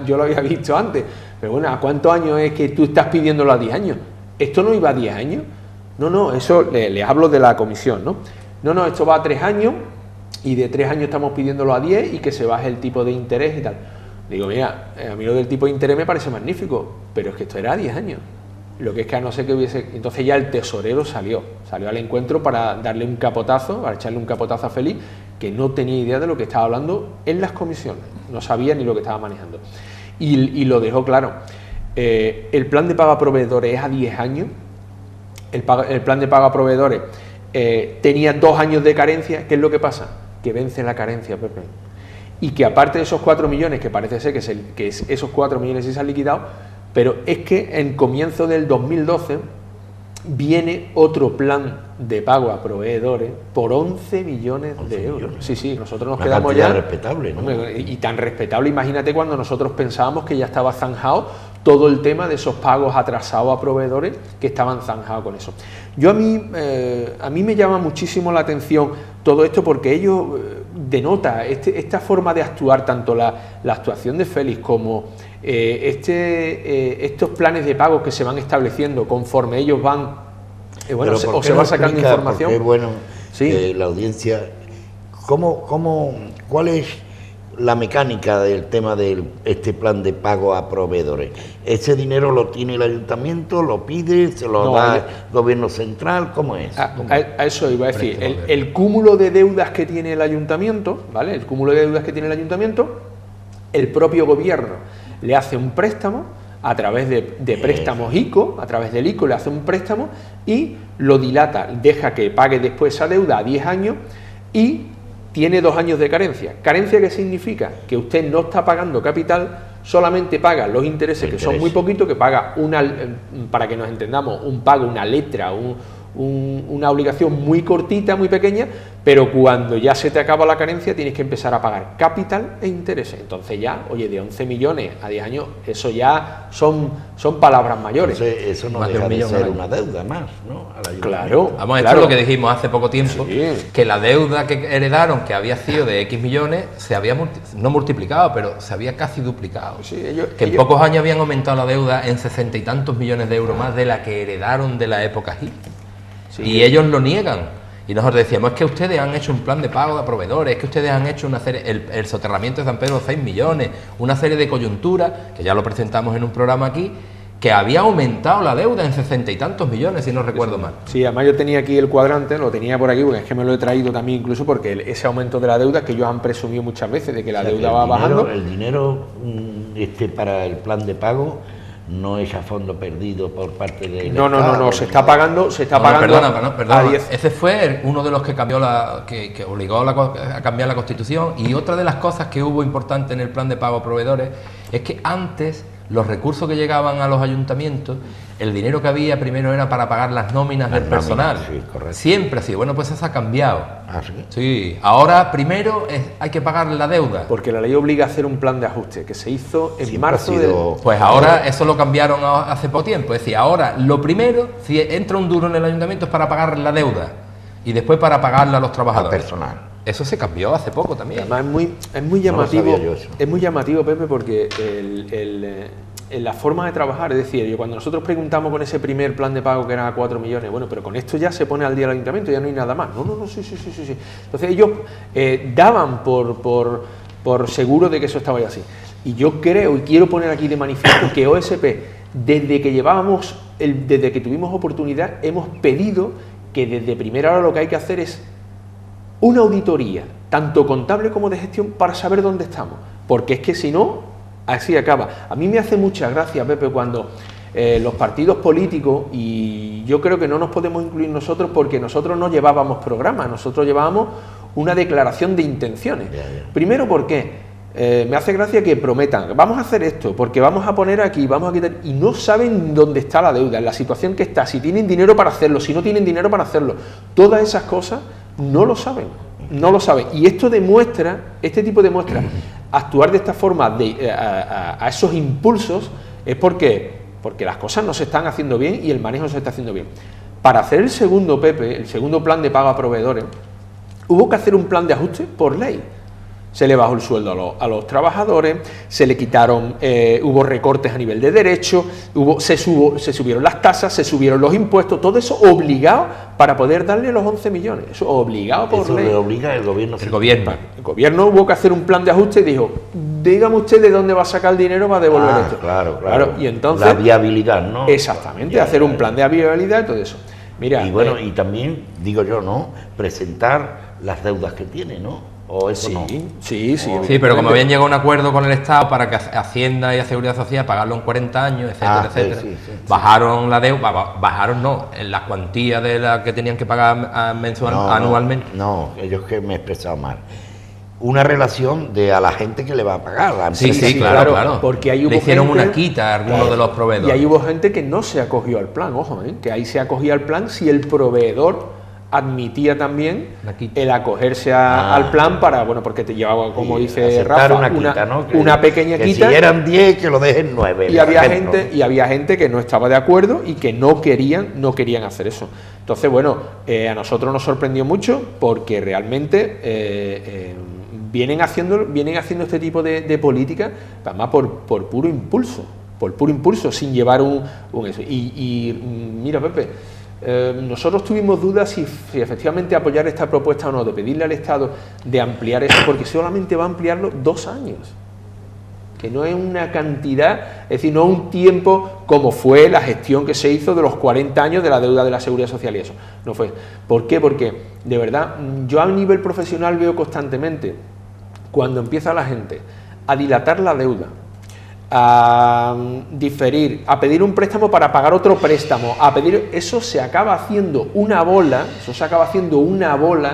yo lo había visto antes, pero bueno, ¿a cuántos años es que tú estás pidiéndolo a 10 años? ¿Esto no iba a 10 años? No, eso le hablo de la comisión, ¿no? No, esto va a 3 años y de 3 años estamos pidiéndolo a 10 y que se baje el tipo de interés y tal. Digo, mira, a mí lo del tipo de interés me parece magnífico, pero es que esto era a 10 años. Lo que es que a no ser que hubiese... Entonces ya el tesorero salió al encuentro para darle un capotazo, para echarle un capotazo a Félix, que no tenía idea de lo que estaba hablando en las comisiones, no sabía ni lo que estaba manejando. Y lo dejó claro. El plan de pago a proveedores es a 10 años, el plan de pago a proveedores tenía 2 años de carencia. ¿Qué es lo que pasa? Que vence la carencia, Pepe. Y que aparte de esos 4 millones, que parece ser que esos 4 millones sí se han liquidado, pero es que en comienzo del 2012 viene otro plan de pago a proveedores por 11 millones de euros. Millones. Sí, nosotros nos Una quedamos cantidad ya... respetable, ¿no? Hombre, y tan respetable, imagínate cuando nosotros pensábamos que ya estaba zanjado todo el tema de esos pagos atrasados a proveedores que estaban zanjados con eso. A mí me llama muchísimo la atención todo esto porque ello denota esta forma de actuar, tanto la actuación de Félix como estos planes de pago que se van estableciendo conforme ellos van, o se va sacando información. Es bueno, sí. La audiencia, ¿cuál es la mecánica del tema de este plan de pago a proveedores? ¿Ese dinero lo tiene el ayuntamiento, lo pide, se lo da el gobierno central? ¿Cómo es? A eso iba a decir, el cúmulo de deudas que tiene el ayuntamiento, ¿vale? El cúmulo de deudas que tiene el ayuntamiento, el propio gobierno le hace un préstamo a través de préstamos ICO, a través del ICO le hace un préstamo y lo dilata, deja que pague después esa deuda a 10 años y tiene 2 años de carencia. ¿Carencia qué significa? Que usted no está pagando capital solamente paga los intereses, que son muy poquitos, que paga para que nos entendamos, una letra, una obligación muy cortita, muy pequeña, pero cuando ya se te acaba la carencia tienes que empezar a pagar capital e intereses. Entonces ya, oye, de 11 millones a 10 años, eso ya son palabras mayores. Entonces, eso no deja de ser una deuda más, ¿no? Claro. Vamos, esto es lo que dijimos hace poco tiempo, que la deuda que heredaron, que había sido de X millones, se había no multiplicado, pero se había casi duplicado. Sí, en pocos años habían aumentado la deuda en 60 y tantos millones de euros más de la que heredaron de la época Gil. Sí. Y ellos lo niegan. Y nosotros decíamos, es que ustedes han hecho un plan de pago de proveedores, es que ustedes han hecho una serie, el soterramiento de San Pedro, 6 millones, una serie de coyunturas, que ya lo presentamos en un programa aquí, que había aumentado la deuda en 60 y tantos millones, si no recuerdo mal. Sí, además yo tenía aquí el cuadrante, lo tenía por aquí, porque es que me lo he traído también incluso porque ese aumento de la deuda, que ellos han presumido muchas veces, de que la deuda va bajando. El dinero para el plan de pago no es a fondo perdido por parte de... No, se está pagando... Perdona. Ese fue uno de los que cambió que obligó a cambiar la Constitución, y otra de las cosas que hubo importante en el plan de pago a proveedores es que antes los recursos que llegaban a los ayuntamientos, el dinero que había primero era para pagar las nóminas del personal. Sí, correcto. Siempre así. Bueno, pues eso ha cambiado. ¿Ah, sí? Sí. Ahora primero hay que pagar la deuda. Porque la ley obliga a hacer un plan de ajuste que se hizo en marzo Pues ahora eso lo cambiaron hace poco tiempo. Es decir, ahora lo primero, si entra un duro en el ayuntamiento, es para pagar la deuda y después para pagarla a los trabajadores. Personal. Eso se cambió hace poco también. Además es muy llamativo, es muy llamativo, Pepe, porque la forma de trabajar, es decir, cuando nosotros preguntamos con ese primer plan de pago que era 4 millones, bueno, pero con esto ya se pone al día el ayuntamiento, ya no hay nada más. No, sí. Entonces ellos daban por seguro de que eso estaba ya así. Y yo creo y quiero poner aquí de manifiesto que OSP, desde que tuvimos oportunidad, hemos pedido que desde primera hora lo que hay que hacer es una auditoría, tanto contable como de gestión, para saber dónde estamos, porque es que si no, así acaba. A mí me hace mucha gracia, Pepe, cuando los partidos políticos, y yo creo que no nos podemos incluir nosotros porque nosotros no llevábamos programa, nosotros llevábamos una declaración de intenciones. Primero, ¿por qué? Me hace gracia que prometan, vamos a hacer esto, porque vamos a poner aquí, vamos a quitar, y no saben dónde está la deuda, en la situación que está, si tienen dinero para hacerlo, si no tienen dinero para hacerlo. Todas esas cosas no lo saben. Y esto demuestra, este tipo demuestra, actuar de esta forma a esos impulsos, es porque las cosas no se están haciendo bien y el manejo se está haciendo bien. Para hacer el segundo, Pepe, el segundo plan de pago a proveedores, hubo que hacer un plan de ajuste por ley. Se le bajó el sueldo a los trabajadores, se le quitaron, hubo recortes a nivel de derecho, se subieron las tasas, se subieron los impuestos, todo eso obligado para poder darle los 11 millones. Eso obligado por ley. Eso obliga el gobierno. El gobierno hubo que hacer un plan de ajuste y dijo, dígame usted de dónde va a sacar el dinero para devolver esto. Claro. Y entonces, la viabilidad, ¿no? Exactamente, hacer un plan de viabilidad y todo eso. Mira, y bueno, y también, digo yo, ¿no? Presentar las deudas que tiene, ¿no? ¿O eso no? Sí, pero como habían llegado a un acuerdo con el Estado para que Hacienda y Seguridad Social pagarlo en 40 años, etcétera, bajaron la deuda, la cuantía de la que tenían que pagar anualmente. No, ellos que me he expresado mal. Una relación de a la gente que le va a pagar. Claro. Porque ahí hubo le hicieron una quita a algunos de los proveedores. Y ahí hubo gente que no se acogió al plan, ojo, que ahí se acogía al plan si el proveedor admitía también el acogerse al plan para, bueno, porque te llevaba, como dice Rafa, una pequeña quita. Si eran 10, que lo dejen 9. Y había gente que no estaba de acuerdo y que no querían hacer eso. Entonces, bueno, a nosotros nos sorprendió mucho porque realmente vienen haciendo este tipo de política, además por puro impulso, sin llevar un eso. Y mira, Pepe, nosotros tuvimos dudas si efectivamente apoyar esta propuesta o no, de pedirle al Estado de ampliar eso, porque solamente va a ampliarlo 2 años, que no es una cantidad, es decir, no un tiempo como fue la gestión que se hizo de los 40 años de la deuda de la Seguridad Social y eso, no fue. ¿Por qué? Porque, de verdad, yo a nivel profesional veo constantemente, cuando empieza la gente a dilatar la deuda, a diferir, a pedir un préstamo para pagar otro préstamo, eso se acaba haciendo una bola,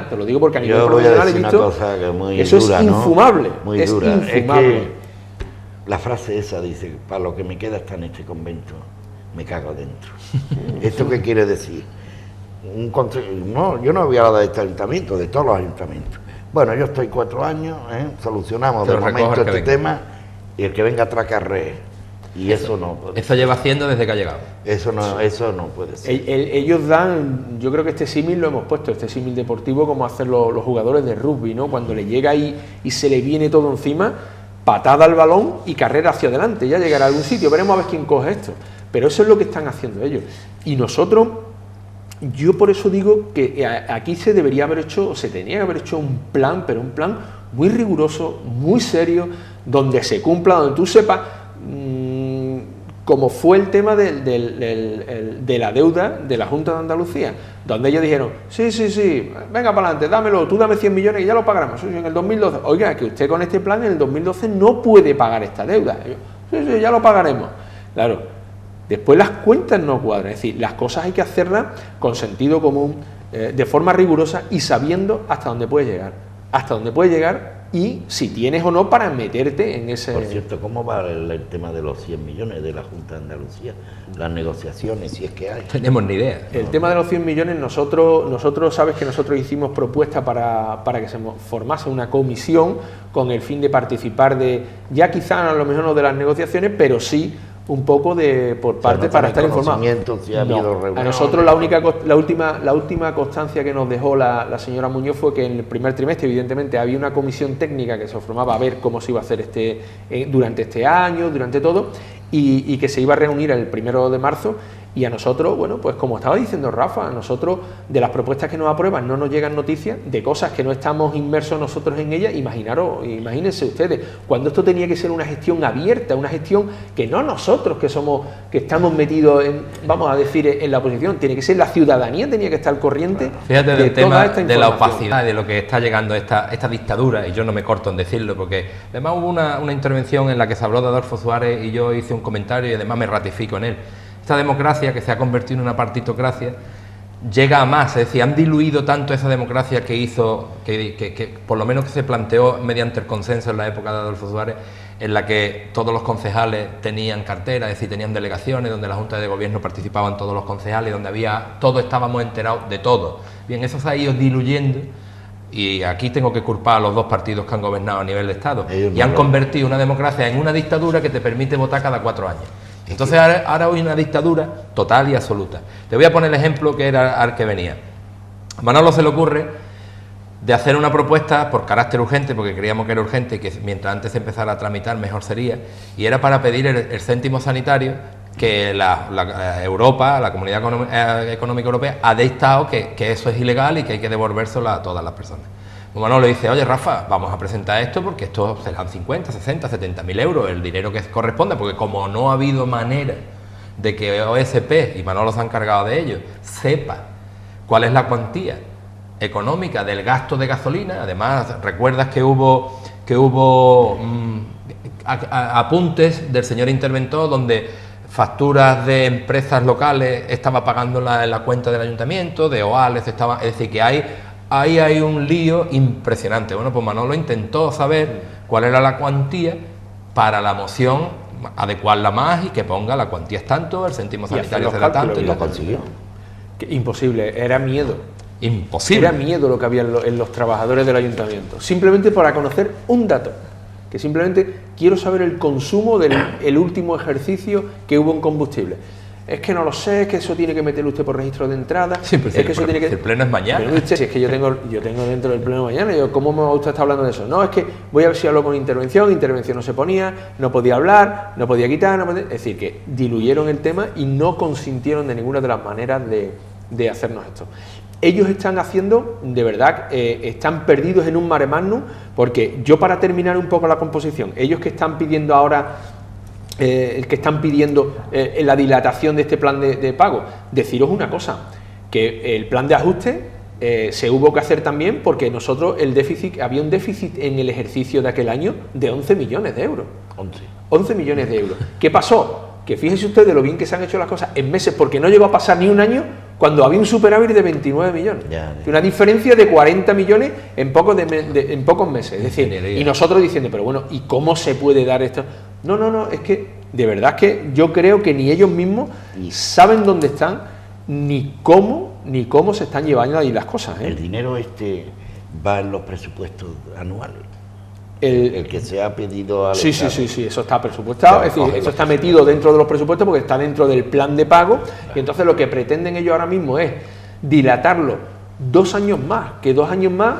te lo digo porque a nivel profesional he visto, una cosa que muy eso dura, es infumable, ¿no? Muy es dura. infumable. Es que la frase esa dice, para lo que me queda está en este convento, me cago dentro. ¿Esto qué quiere decir? No, yo no voy a hablar de este ayuntamiento, de todos los ayuntamientos. Bueno, yo estoy 4 años, solucionamos de momento este tema, y el que venga atrás carree. Y eso no puede Eso lleva haciendo desde que ha llegado. Eso no puede ser. Ellos dan, yo creo que este símil lo hemos puesto, este símil deportivo, como hacen los jugadores de rugby, ¿no? Cuando le llega y se le viene todo encima, patada al balón y carrera hacia adelante, ya llegará a algún sitio, veremos a ver quién coge esto. Pero eso es lo que están haciendo ellos. Y nosotros, yo por eso digo que aquí se debería haber hecho, o se tenía que haber hecho un plan, pero un plan muy riguroso, muy serio, donde se cumpla, donde tú sepas, como fue el tema de la deuda de la Junta de Andalucía, donde ellos dijeron, sí, venga para adelante, dámelo, tú dame 100 millones y ya lo pagaremos. Sí, en el 2012, oiga, que usted con este plan en el 2012 no puede pagar esta deuda. Sí, ya lo pagaremos. Claro, después las cuentas no cuadran, es decir, las cosas hay que hacerlas con sentido común, de forma rigurosa y sabiendo hasta dónde puede llegar, y si tienes o no para meterte en ese... Por cierto, ¿cómo va el tema de los 100 millones de la Junta de Andalucía? Las negociaciones, si es que hay. No tenemos ni idea. El tema de los 100 millones, nosotros sabes que nosotros hicimos propuesta para que se formase una comisión con el fin de participar de, ya quizá a lo mejor no de las negociaciones, pero sí un poco de por parte para estar informados. Si ha habido reuniones, a nosotros la última constancia que nos dejó la señora Muñoz fue que en el primer trimestre, evidentemente, había una comisión técnica que se formaba a ver cómo se iba a hacer durante este año, durante todo, y que se iba a reunir el 1 de marzo. Y a nosotros, bueno, pues como estaba diciendo Rafa, a nosotros de las propuestas que nos aprueban no nos llegan noticias de cosas que no estamos inmersos nosotros en ellas. Imagínense ustedes, cuando esto tenía que ser una gestión abierta, una gestión que no nosotros que estamos metidos vamos a decir, en la oposición, tiene que ser la ciudadanía, tenía que estar corriente. Fíjate del tema de la opacidad, de lo que está llegando esta dictadura, y yo no me corto en decirlo, porque además hubo una intervención en la que se habló de Adolfo Suárez y yo hice un comentario y además me ratifico en él. Esta democracia que se ha convertido en una partitocracia llega a más, es decir, han diluido tanto esa democracia que hizo, que por lo menos que se planteó mediante el consenso en la época de Adolfo Suárez, en la que todos los concejales tenían cartera, es decir, tenían delegaciones, donde la Junta de Gobierno participaban todos los concejales, donde todos estábamos enterados de todo. Bien, eso se ha ido diluyendo. Y aquí tengo que culpar a los dos partidos que han gobernado a nivel de Estado y han convertido una democracia en una dictadura que te permite votar cada 4 años. Entonces ahora hay una dictadura total y absoluta. Te voy a poner el ejemplo que era al que venía. A Manolo se le ocurre de hacer una propuesta por carácter urgente, porque creíamos que era urgente y que mientras antes se empezara a tramitar mejor sería, y era para pedir el céntimo sanitario que Europa, la Comunidad Económica Europea, ha dictado que eso es ilegal y que hay que devolvérselo a todas las personas. Manolo le dice, oye Rafa, vamos a presentar esto porque esto serán 50, 60, 70.000 euros, el dinero que corresponda, porque como no ha habido manera de que OSP, y Manolo se ha encargado de ello, sepa cuál es la cuantía económica del gasto de gasolina. Además, recuerdas que hubo apuntes del señor interventor donde facturas de empresas locales estaba pagando en la cuenta del ayuntamiento, de OALES estaba, es decir, que ahí hay un lío impresionante. Bueno, pues Manolo intentó saber cuál era la cuantía para la moción, adecuarla más y que ponga la cuantía es tanto, el céntimo sanitario será tanto, y lo consiguió. Imposible, era miedo. Imposible. Era miedo lo que había en los trabajadores del ayuntamiento. Simplemente para conocer un dato, que simplemente quiero saber el consumo del último ejercicio que hubo en combustible. Es que no lo sé, es que eso tiene que meterlo usted por registro de entrada. Sí, pero es que eso tiene que... el pleno es mañana. Pero usted, si es que yo tengo dentro del pleno mañana, ¿cómo usted está hablando de eso? No, es que voy a ver si hablo con intervención no se ponía, no podía hablar, no podía quitar, es decir, que diluyeron el tema y no consintieron de ninguna de las maneras de hacernos esto. Ellos están haciendo, de verdad, están perdidos en un mare magnum, porque yo, para terminar un poco la composición, ellos que están pidiendo ahora... la dilatación de este plan de pago, deciros una cosa, que el plan de ajuste se hubo que hacer también porque nosotros había un déficit en el ejercicio de aquel año de 11 millones de euros. 11 millones de euros. ¿Qué pasó? Que fíjense ustedes lo bien que se han hecho las cosas en meses, porque no llegó a pasar ni un año cuando había un superávit de 29 millones. Una diferencia de 40 millones en pocos meses. Es decir, y nosotros diciendo, pero bueno, ¿y cómo se puede dar esto? No, es que de verdad que yo creo que ni ellos mismos saben dónde están, ni cómo se están llevando ahí las cosas, ¿eh? El dinero va en los presupuestos anuales. El que se ha pedido al Sí, Estado. sí, eso está presupuestado, es decir, eso está metido dentro de los presupuestos porque está dentro del plan de pago, y entonces lo que pretenden ellos ahora mismo es dilatarlo 2 años más, que 2 años más,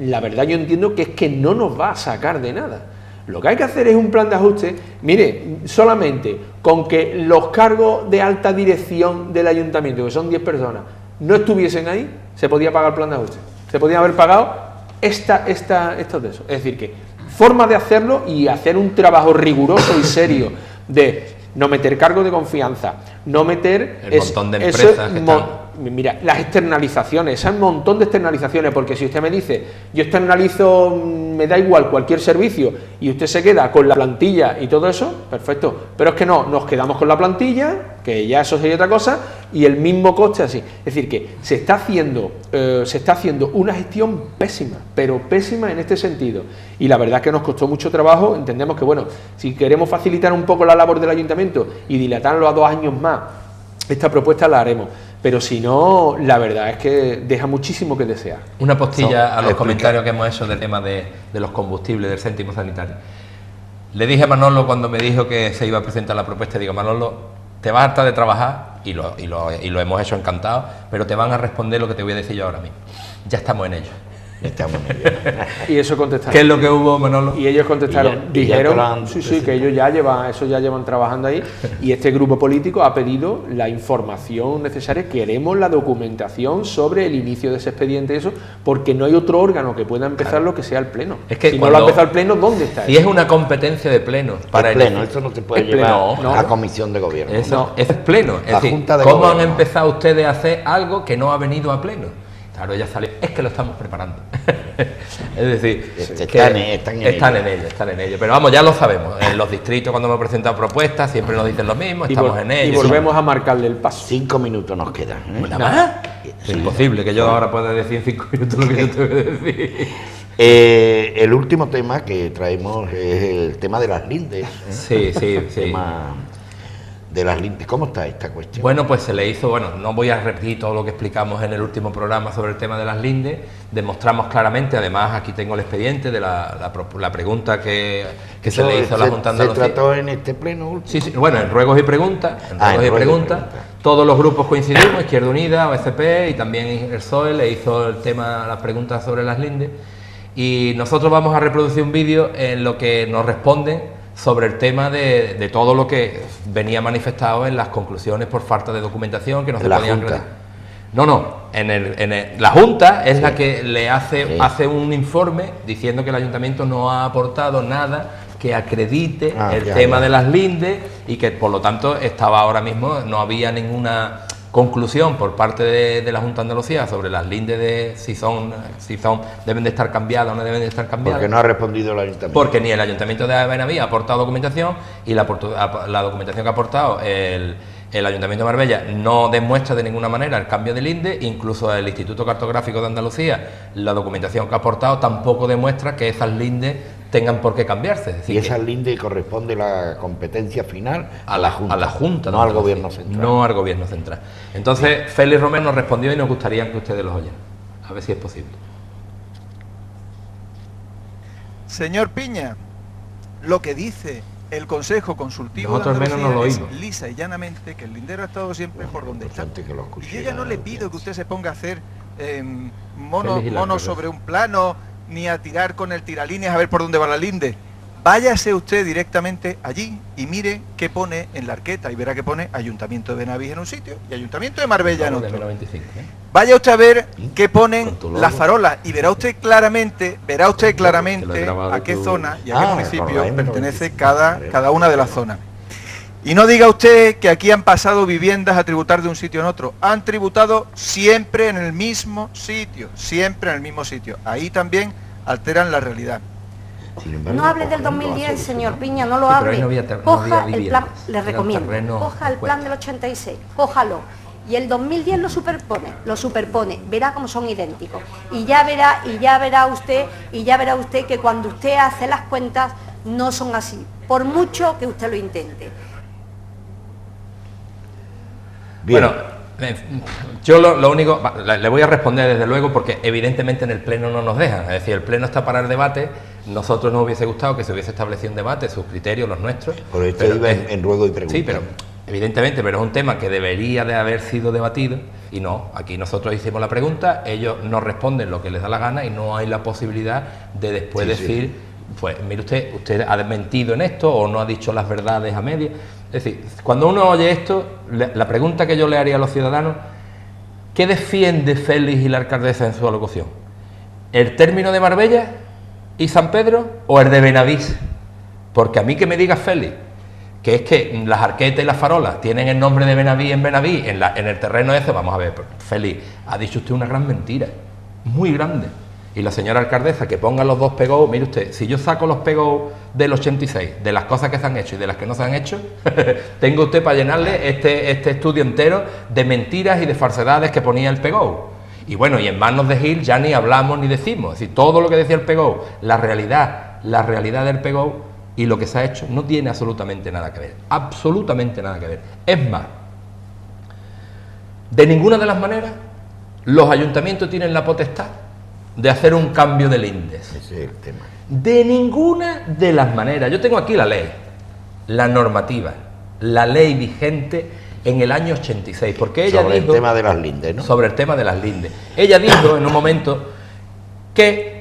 la verdad yo entiendo que es que no nos va a sacar de nada. Lo que hay que hacer es un plan de ajuste. Mire, solamente con que los cargos de alta dirección del ayuntamiento, que son 10 personas, no estuviesen ahí, se podía pagar el plan de ajuste. Se podía haber pagado estos de esos. Es decir, que forma de hacerlo y hacer un trabajo riguroso y serio de no meter cargos de confianza, no meter... El montón de empresas que están... Mira, las externalizaciones, ese montón de externalizaciones, porque si usted me dice, yo externalizo, me da igual cualquier servicio, y usted se queda con la plantilla y todo eso, perfecto, pero es que no, nos quedamos con la plantilla, que ya eso sería otra cosa, y el mismo coste así. Es decir, que se está haciendo una gestión pésima, pero pésima en este sentido, y la verdad es que nos costó mucho trabajo. Entendemos que, bueno, si queremos facilitar un poco la labor del ayuntamiento y dilatarlo a 2 años más, esta propuesta la haremos. Pero si no, la verdad es que deja muchísimo que desear. Una postilla a los comentarios que hemos hecho del tema de los combustibles, del céntimo sanitario. Le dije a Manolo cuando me dijo que se iba a presentar la propuesta, digo, Manolo, te vas a hartar de trabajar, y lo hemos hecho encantado, pero te van a responder lo que te voy a decir yo ahora mismo. Ya estamos en ello. Estamos en ello. Y eso contestaron. ¿Qué es lo que hubo, Manolo? Y ellos contestaron, dijeron, sí, que ellos ya llevan trabajando ahí, y este grupo político ha pedido la información necesaria. Queremos la documentación sobre el inicio de ese expediente y eso, porque no hay otro órgano que pueda empezarlo que sea el Pleno. Es que si no lo ha empezado el Pleno, ¿dónde está? Si es una competencia de Pleno. Para el Pleno, eso no se puede llevar a Comisión de Gobierno. Eso es Pleno. Es decir, ¿cómo han empezado ustedes a hacer algo que no ha venido a Pleno? Claro, ya salió, es que lo estamos preparando. Es decir, están en ello. Pero vamos, ya lo sabemos. En los distritos, cuando hemos presentado propuestas, siempre nos dicen lo mismo, estamos en ello. Y volvemos a marcarle el paso. 5 minutos nos quedan. ¿Nada más? Es imposible que yo ahora pueda decir en 5 minutos lo que yo tengo que decir. El último tema que traemos es el tema de las lindes. Sí. El tema de las lindes. ¿Cómo está esta cuestión? Bueno, pues se le hizo, no voy a repetir todo lo que explicamos en el último programa sobre el tema de las lindes. Demostramos claramente, además aquí tengo el expediente de la pregunta que se le hizo a la Junta de Andalucía. ¿Se trató en este pleno último? Sí, bueno, en ruegos y preguntas, todos los grupos coincidimos, Izquierda Unida, OSP y también el PSOE le hizo las preguntas sobre las lindes, y nosotros vamos a reproducir un vídeo en lo que nos responden sobre el tema de todo lo que venía manifestado en las conclusiones por falta de documentación que no se podían realizar. La Junta es la que le hace un informe diciendo que el Ayuntamiento no ha aportado nada que acredite el tema de las lindes, y que por lo tanto estaba ahora mismo, no había ninguna conclusión por parte de la Junta de Andalucía sobre las lindes de si deben de estar cambiadas o no deben de estar cambiadas. Porque no ha respondido el Ayuntamiento. Porque ni el Ayuntamiento de Benaví ha aportado documentación, y la documentación que ha aportado el Ayuntamiento de Marbella no demuestra de ninguna manera el cambio de linde. Incluso el Instituto Cartográfico de Andalucía, la documentación que ha aportado tampoco demuestra que esas lindes tengan por qué cambiarse. Es decir, y esas lindes corresponde la competencia final a la Junta. A la Junta, no al Gobierno Central. No al Gobierno Central. Entonces, Félix Romero nos respondió y nos gustaría que ustedes los oyeran. A ver si es posible. Señor Piña, lo que dice el Consejo Consultivo nosotros de Andalucía menos no lo es oímos. Lisa y llanamente que el lindero ha estado siempre por donde está. Y yo ya no la le pido que usted se ponga a hacer Feliz y monos sobre un plano, ni a tirar con el tiralíneas a ver por dónde va la linde. Váyase usted directamente allí y mire qué pone en la arqueta, y verá que pone Ayuntamiento de Benavís en un sitio y Ayuntamiento de Marbella en otro. Vaya usted a ver qué ponen las farolas y verá usted claramente a qué zona y a qué municipio pertenece cada una de las zonas. Y no diga usted que aquí han pasado viviendas a tributar de un sitio en otro. Han tributado siempre en el mismo sitio, Ahí también alteran la realidad. No hable del 2010, señor Piña, no lo hable. Coja el plan, le recomiendo, coja el plan del 86, cójalo. Y el 2010 lo superpone, verá cómo son idénticos. Y ya verá usted que cuando usted hace las cuentas no son así, por mucho que usted lo intente. Bien. Bueno, yo lo único, le voy a responder desde luego, porque evidentemente en el Pleno no nos dejan, es decir, el Pleno está para el debate. Nosotros nos hubiese gustado que se hubiese establecido un debate, sus criterios, los nuestros. Por esto iba en ruego y pregunta. Sí, pero evidentemente, pero es un tema que debería de haber sido debatido, y no, aquí nosotros hicimos la pregunta, ellos nos responden lo que les da la gana y no hay la posibilidad de después decir, pues mire usted ha mentido en esto o no ha dicho las verdades a medias. Es decir, cuando uno oye esto, la pregunta que yo le haría a los ciudadanos, ¿qué defiende Félix y la alcaldesa en su alocución? ¿El término de Marbella y San Pedro o el de Benavís? Porque a mí que me diga Félix que es que las arquetas y las farolas tienen el nombre de Benavís en Benavís, en el terreno ese, vamos a ver, Félix, ha dicho usted una gran mentira, muy grande. Y la señora alcaldesa que ponga los dos PGO, mire usted, si yo saco los PGO del 86, de las cosas que se han hecho y de las que no se han hecho, tengo usted para llenarle este estudio entero de mentiras y de falsedades que ponía el PGO. Y bueno, y en manos de Gil ya ni hablamos ni decimos, es decir, todo lo que decía el PGO, la realidad del PGO y lo que se ha hecho no tiene absolutamente nada que ver, absolutamente nada que ver. Es más, de ninguna de las maneras los ayuntamientos tienen la potestad de hacer un cambio del índice. Ese es el tema. De ninguna de las maneras. Yo tengo aquí la ley, la normativa, la ley vigente en el año 86, porque ella sobre dijo... el tema de las lindes, ¿no? Sobre el tema de las lindes. Ella dijo en un momento que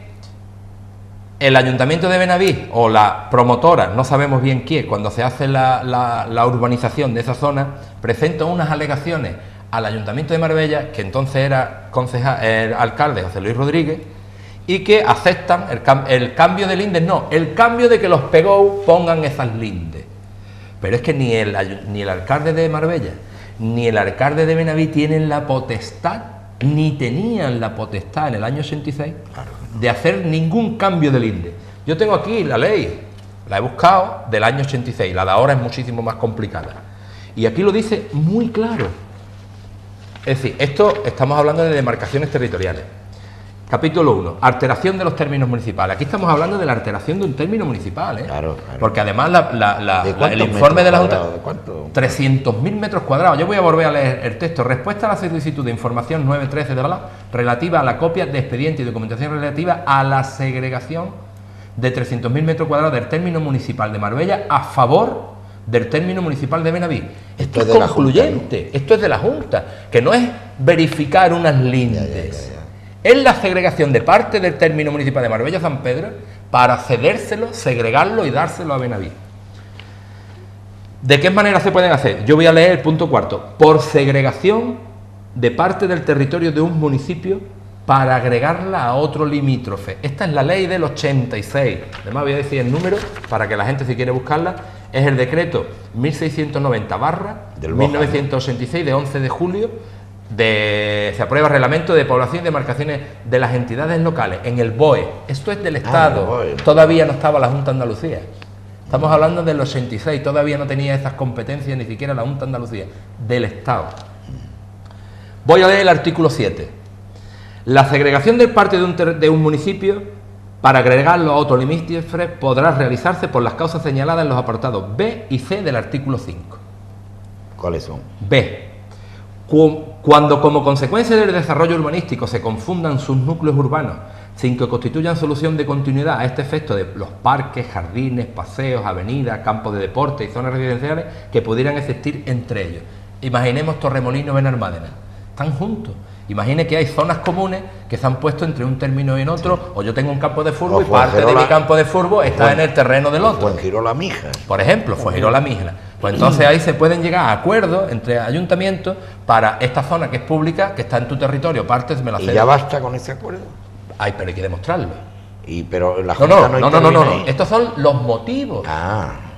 el Ayuntamiento de Benavís o la promotora, no sabemos bien quién, cuando se hace la urbanización de esa zona, presenta unas alegaciones al Ayuntamiento de Marbella, que entonces era el alcalde José Luis Rodríguez, y que aceptan el cambio de lindes, no, el cambio de que los PGO pongan esas lindes. Pero es que ni el alcalde de Marbella ni el alcalde de Benavís tienen la potestad, ni tenían la potestad en el año 86 de hacer ningún cambio de linde. Yo tengo aquí la ley, la he buscado, del año 86, la de ahora es muchísimo más complicada. Y aquí lo dice muy claro. Es decir, esto estamos hablando de demarcaciones territoriales. Capítulo 1, alteración de los términos municipales. Aquí estamos hablando de la alteración de un término municipal, ¿eh? Claro. Porque además el informe de la Junta... 300.000 metros cuadrados. Yo voy a volver a leer el texto. Respuesta a la solicitud de información 913 de la relativa a la copia de expediente y documentación relativa a la segregación de 300.000 metros cuadrados del término municipal de Marbella a favor del término municipal de Benavís. Esto es concluyente, Junta, ¿no? Esto es de la Junta, que no es verificar unas lindes. Es la segregación de parte del término municipal de Marbella-San Pedro para cedérselo, segregarlo y dárselo a Benavís. ¿De qué manera se pueden hacer? Yo voy a leer el punto cuarto. Por segregación de parte del territorio de un municipio para agregarla a otro limítrofe. Esta es la ley del 86. Además voy a decir el número para que la gente, si quiere buscarla, es el decreto 1690/1986 de 11 de julio. Se aprueba reglamento de población y demarcaciones de las entidades locales en el BOE. Esto es del Estado. Todavía no estaba la Junta de Andalucía. Estamos hablando del 86, todavía no tenía esas competencias ni siquiera la Junta de Andalucía, del Estado. Voy a leer el artículo 7. La segregación del parte de un municipio para agregarlo a otro limítrofe podrá realizarse por las causas señaladas en los apartados B y C del artículo 5. ¿Cuáles son? B. Cuando como consecuencia del desarrollo urbanístico se confundan sus núcleos urbanos sin que constituyan solución de continuidad a este efecto de los parques, jardines, paseos, avenidas, campos de deporte y zonas residenciales que pudieran existir entre ellos. Imaginemos Torremolinos y Benalmádena, están juntos. Imagine que hay zonas comunes que se han puesto entre un término y en otro, sí. O yo tengo un campo de fútbol y parte de mi campo de fútbol está en el terreno del otro. Fuengirola Mija. Por ejemplo, Fuengirola Mija. Pues entonces ahí se pueden llegar a acuerdos entre ayuntamientos para esta zona que es pública, que está en tu territorio, partes me la cedo. ¿Y ya basta con ese acuerdo? Ay, pero hay que demostrarlo. Pero la Junta no. Estos son los motivos.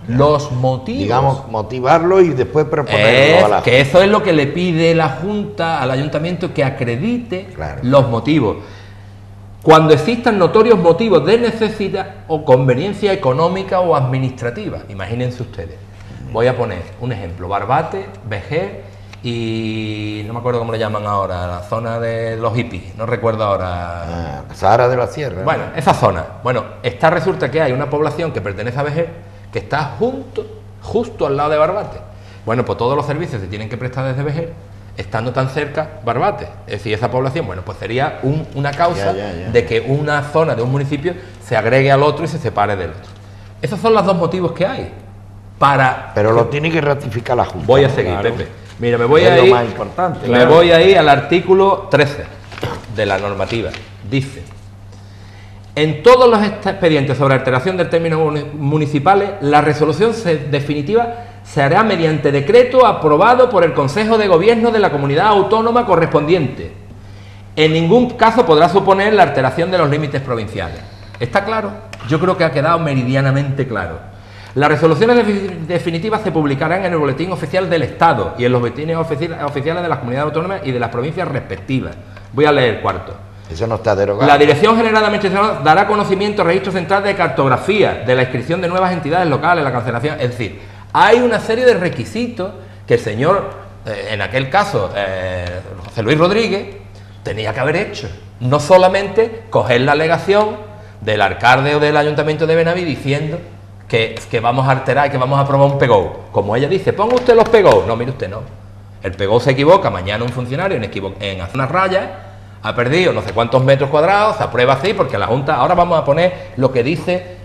Los motivos. Digamos, motivarlo y después proponerlo a la que eso es lo que le pide la Junta al ayuntamiento, que acredite los motivos. Cuando existan notorios motivos de necesidad o conveniencia económica o administrativa. Imagínense ustedes. Voy a poner un ejemplo. Barbate, Vejer y no me acuerdo cómo le llaman ahora, la zona de los hippies, no recuerdo ahora. Sahara de la Sierra. Bueno, esa zona. Bueno, resulta que hay una población que pertenece a Vejer que está justo al lado de Barbate. Bueno, pues todos los servicios se tienen que prestar desde Vejer, estando tan cerca Barbate. Es decir, esa población, bueno, pues sería una causa de que una zona de un municipio se agregue al otro y se separe del otro. Esos son los dos motivos que hay. Pero lo tiene que ratificar la Junta. Voy a seguir, claro. Pepe. Mira, me voy a ir al artículo 13 de la normativa. Dice: en todos los expedientes sobre alteración del término municipales, la resolución definitiva se hará mediante decreto aprobado por el Consejo de Gobierno de la comunidad autónoma correspondiente. En ningún caso podrá suponer la alteración de los límites provinciales. ¿Está claro? Yo creo que ha quedado meridianamente claro. Las resoluciones definitivas se publicarán en el Boletín Oficial del Estado y en los boletines oficiales de las comunidades autónomas y de las provincias respectivas. Voy a leer el cuarto. Eso no está derogado. La Dirección General de Administración dará conocimiento al Registro Central de Cartografía de la inscripción de nuevas entidades locales, la cancelación. Es decir, hay una serie de requisitos que el señor, en aquel caso, José Luis Rodríguez, tenía que haber hecho. No solamente coger la alegación del alcalde o del Ayuntamiento de Benaví diciendo que vamos a alterar y que vamos a aprobar un PEGO. Como ella dice, ponga usted los PEGO. No, mire usted, no. El PEGO se equivoca, mañana un funcionario en hacer unas rayas, ha perdido no sé cuántos metros cuadrados, se aprueba así, porque la Junta, ahora vamos a poner lo que dice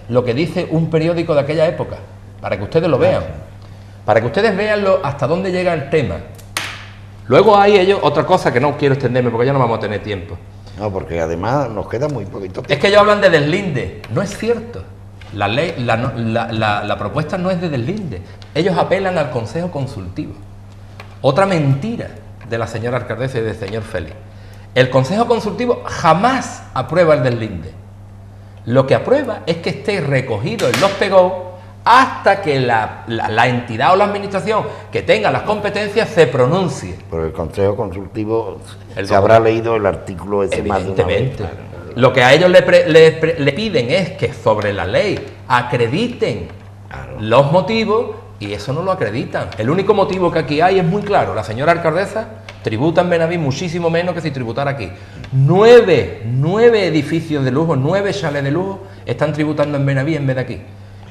un periódico de aquella época, para que ustedes lo vean, para que ustedes vean hasta dónde llega el tema. Luego hay otra cosa que no quiero extenderme, porque ya no vamos a tener tiempo. No, porque además nos queda muy poquito tiempo. Es que ellos hablan de deslinde, no es cierto. La ley, la propuesta no es de deslinde. Ellos apelan al Consejo Consultivo. Otra mentira de la señora alcaldesa y del señor Félix. El Consejo Consultivo jamás aprueba el deslinde. Lo que aprueba es que esté recogido en los PEGO hasta que la entidad o la administración que tenga las competencias se pronuncie. Por el Consejo Consultivo se habrá leído el artículo ese más de una vez. Claro. Lo que a ellos le piden es que sobre la ley acrediten los motivos, y eso no lo acreditan. El único motivo que aquí hay es muy claro. La señora alcaldesa tributa en Benaví muchísimo menos que si tributara aquí. 9 edificios de lujo, 9 chalets de lujo están tributando en Benaví en vez de aquí.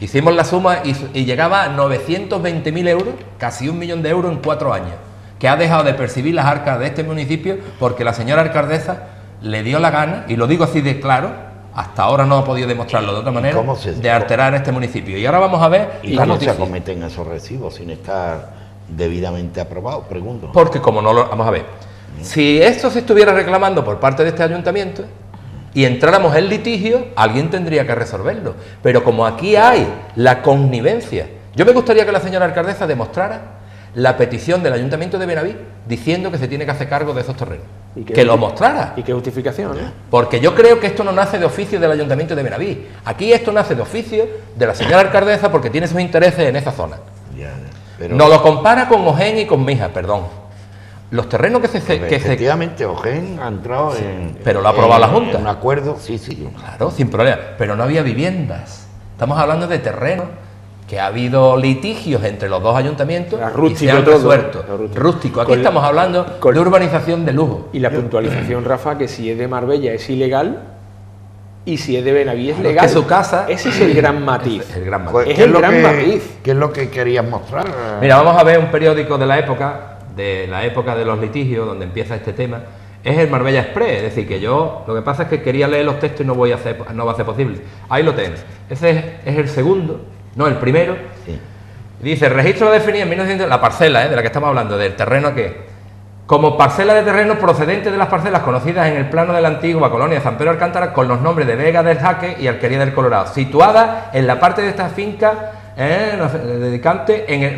Hicimos la suma y llegaba a 920.000 euros, casi 1 millón de euros en 4 años, que ha dejado de percibir las arcas de este municipio porque la señora alcaldesa le dio la gana, y lo digo así de claro, hasta ahora no ha podido demostrarlo de otra manera, de alterar este municipio. Y ahora vamos a ver... ¿Y cómo se acometen esos recibos sin estar debidamente aprobados? Pregunto. Porque como no lo... Vamos a ver. Si esto se estuviera reclamando por parte de este ayuntamiento y entráramos en litigio, alguien tendría que resolverlo. Pero como aquí hay la connivencia... Yo me gustaría que la señora alcaldesa demostrara la petición del Ayuntamiento de Benaví diciendo que se tiene que hacer cargo de esos terrenos. Que lo mostrara. ¿Y qué justificación? Porque yo creo que esto no nace de oficio del Ayuntamiento de Benaví. Aquí esto nace de oficio de la señora alcaldesa porque tiene sus intereses en esa zona. Pero... Nos lo compara con Ojén y con Mija, perdón. Los terrenos efectivamente, Ojén ha entrado en... Pero lo ha aprobado la Junta. En un acuerdo, sí. Claro, sin problema. Pero no había viviendas. Estamos hablando de terrenos que ha habido litigios entre los dos ayuntamientos y se han resuelto. Rústico. Aquí estamos hablando de urbanización de lujo. Y la puntualización, Rafa, que si es de Marbella es ilegal y si es de Benaví es legal. Que su casa... Ese es el gran matiz. Es el gran matiz. Es el gran matiz. ¿Qué es lo que querías mostrar? Mira, vamos a ver un periódico de la época de los litigios, donde empieza este tema. Es el Marbella Express, es decir, que yo... Lo que pasa es que quería leer los textos y no va a ser posible. Ahí lo tenés. Ese es el segundo... No, el primero. Sí. Dice, el registro lo definía en 1900, la parcela, de la que estamos hablando, del terreno que, como parcela de terreno procedente de las parcelas conocidas en el plano de la antigua colonia de San Pedro de Alcántara, con los nombres de Vega del Jaque y Alquería del Colorado, situada en la parte de esta finca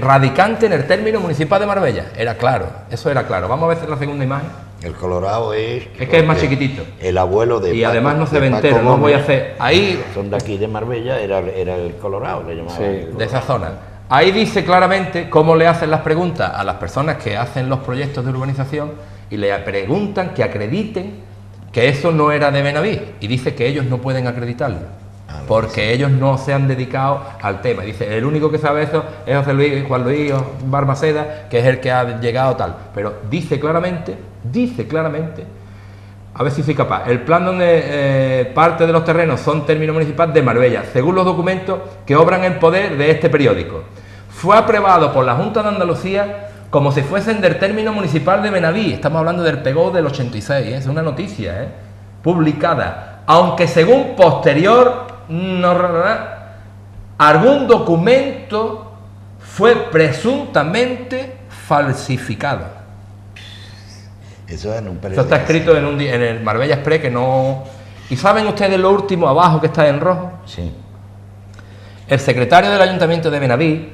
radicante en el término municipal de Marbella. Era claro, eso era claro. Vamos a ver la segunda imagen. El Colorado es que es más chiquitito. El abuelo de... Y además no se ve entero, no voy a hacer... Ahí... Son de aquí de Marbella, era el Colorado, le llamaban. Sí, de esa zona. Ahí dice claramente cómo le hacen las preguntas a las personas que hacen los proyectos de urbanización y le preguntan que acrediten que eso no era de Benaví. Y dice que ellos no pueden acreditarlo. porque ellos no se han dedicado al tema. Dice, el único que sabe eso es José Luis, Juan Luis Balmaceda, que es el que ha llegado tal. Pero dice claramente, a ver si soy capaz, el plan donde parte de los terrenos son término municipal de Marbella, según los documentos que obran en poder de este periódico. Fue aprobado por la Junta de Andalucía como si fuesen del término municipal de Benaví. Estamos hablando del PEGO del 86, es una noticia publicada, aunque según posterior algún documento fue presuntamente falsificado. Eso es en un Eso periódico. está escrito en el Marbella Express, que no... ¿Y saben ustedes lo último abajo que está en rojo? Sí. El secretario del Ayuntamiento de Benaví,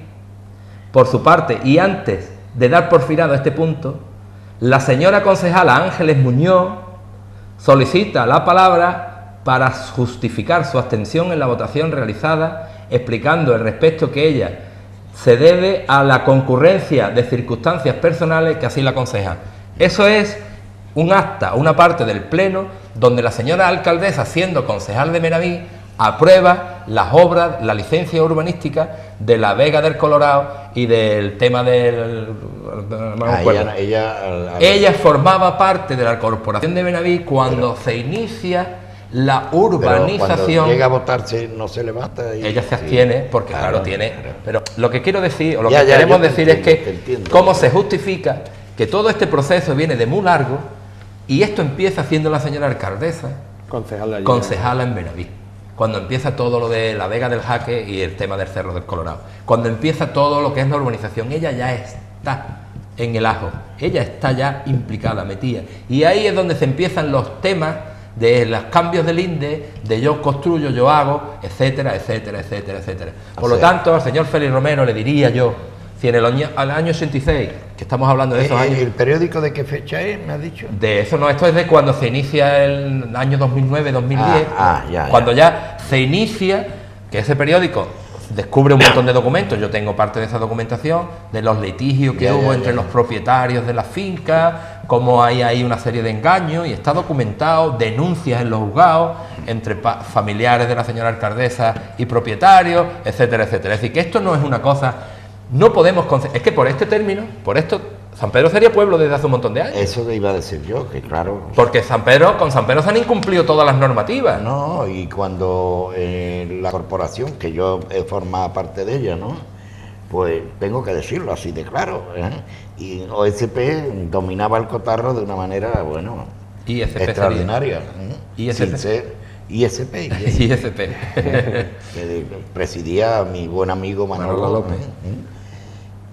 por su parte, y antes de dar por finado este punto, la señora concejala Ángeles Muñoz solicita la palabra para justificar su abstención en la votación realizada, explicando el respecto que ella se debe a la concurrencia de circunstancias personales que así la aconsejan. Eso es un acta, una parte del pleno, donde la señora alcaldesa, siendo concejal de Benaví, aprueba las obras, la licencia urbanística de la Vega del Colorado y del tema del... Ella formaba parte de la corporación de Benaví cuando se inicia la urbanización. Cuando llega a votarse no se levanta. Ella se abstiene porque claro tiene. Pero lo que quiero decir, o lo que queremos decir es que cómo se justifica que todo este proceso viene de muy largo y esto empieza siendo la señora alcaldesa concejala en Benaví. Cuando empieza todo lo de la Vega del Jaque y el tema del Cerro del Colorado, cuando empieza todo lo que es la urbanización, ella ya está en el ajo, ella está ya implicada, metida, y ahí es donde se empiezan los temas de los cambios del INDE, de yo construyo, yo hago, etcétera, etcétera, etcétera, etcétera. Por lo tanto, al señor Félix Romero le diría yo, si en al año 86, que estamos hablando de esos años... ¿El periódico de qué fecha es, me has dicho? De eso no, esto es de cuando se inicia el año 2009-2010, cuando ya se inicia, que ese periódico descubre un montón de documentos, yo tengo parte de esa documentación, de los litigios que hubo entre los propietarios de las fincas, cómo hay ahí una serie de engaños, y está documentado, denuncias en los juzgados, entre familiares de la señora alcaldesa y propietarios, etcétera, etcétera. Es decir, que esto no es una cosa... No podemos... Es que por este término, por esto, San Pedro sería pueblo desde hace un montón de años. Eso te iba a decir yo, que claro... Porque con San Pedro se han incumplido todas las normativas. No, y cuando la corporación, que yo he formado parte de ella, ¿no? Pues tengo que decirlo así de claro, y OSP dominaba el cotarro de una manera, bueno, extraordinaria. ISP. Sin ser ISP. Que presidía mi buen amigo Manolo López.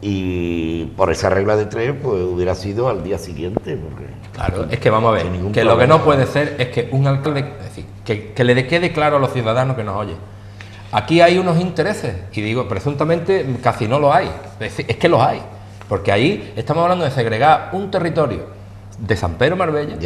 Y por esa regla de tres, pues hubiera sido al día siguiente. Porque, claro, es que vamos a ver, que lo que no puede ser es que un alcalde, es decir, que le quede claro a los ciudadanos que nos oyen. Aquí hay unos intereses, y digo, presuntamente casi no los hay, es que los hay, porque ahí estamos hablando de segregar un territorio de San Pedro Marbella,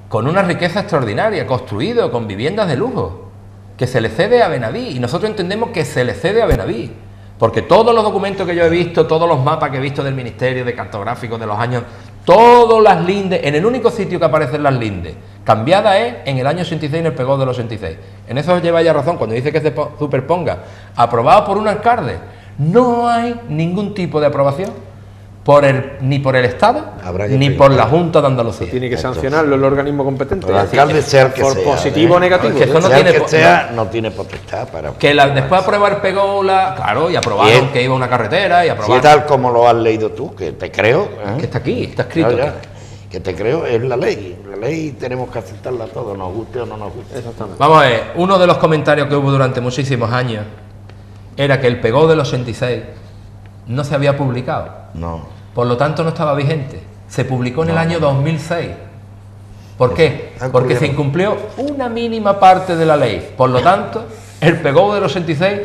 con una riqueza extraordinaria, construido con viviendas de lujo, que se le cede a Benaví, y nosotros entendemos que se le cede a Benaví, porque todos los documentos que yo he visto, todos los mapas que he visto del Ministerio de Cartográficos de los años, todas las lindes, en el único sitio que aparecen las lindes, cambiada es en el año 86, en el PEGO del 86. En eso lleva ya razón cuando dice que se superponga. Aprobado por un alcalde. No hay ningún tipo de aprobación ni por el Estado ni por la Junta de Andalucía. Tiene que sancionarlo el organismo competente. El alcalde sea el que por sea, positivo o negativo. Que eso no tiene potestad para... Que después de aprobar PEGO, claro, y aprobaron que iba una carretera y aprobaron... Si tal como lo has leído tú, que te creo... Que está aquí, está escrito aquí. Que te creo, es la ley. La ley tenemos que aceptarla todos, nos guste o no nos guste. Exactamente. Vamos a ver, uno de los comentarios que hubo durante muchísimos años era que el PEGO del 86 no se había publicado. No. Por lo tanto, no estaba vigente. Se publicó en el año 2006. ¿Por qué? Porque se incumplió una mínima parte de la ley. Por lo tanto, el PEGO del 86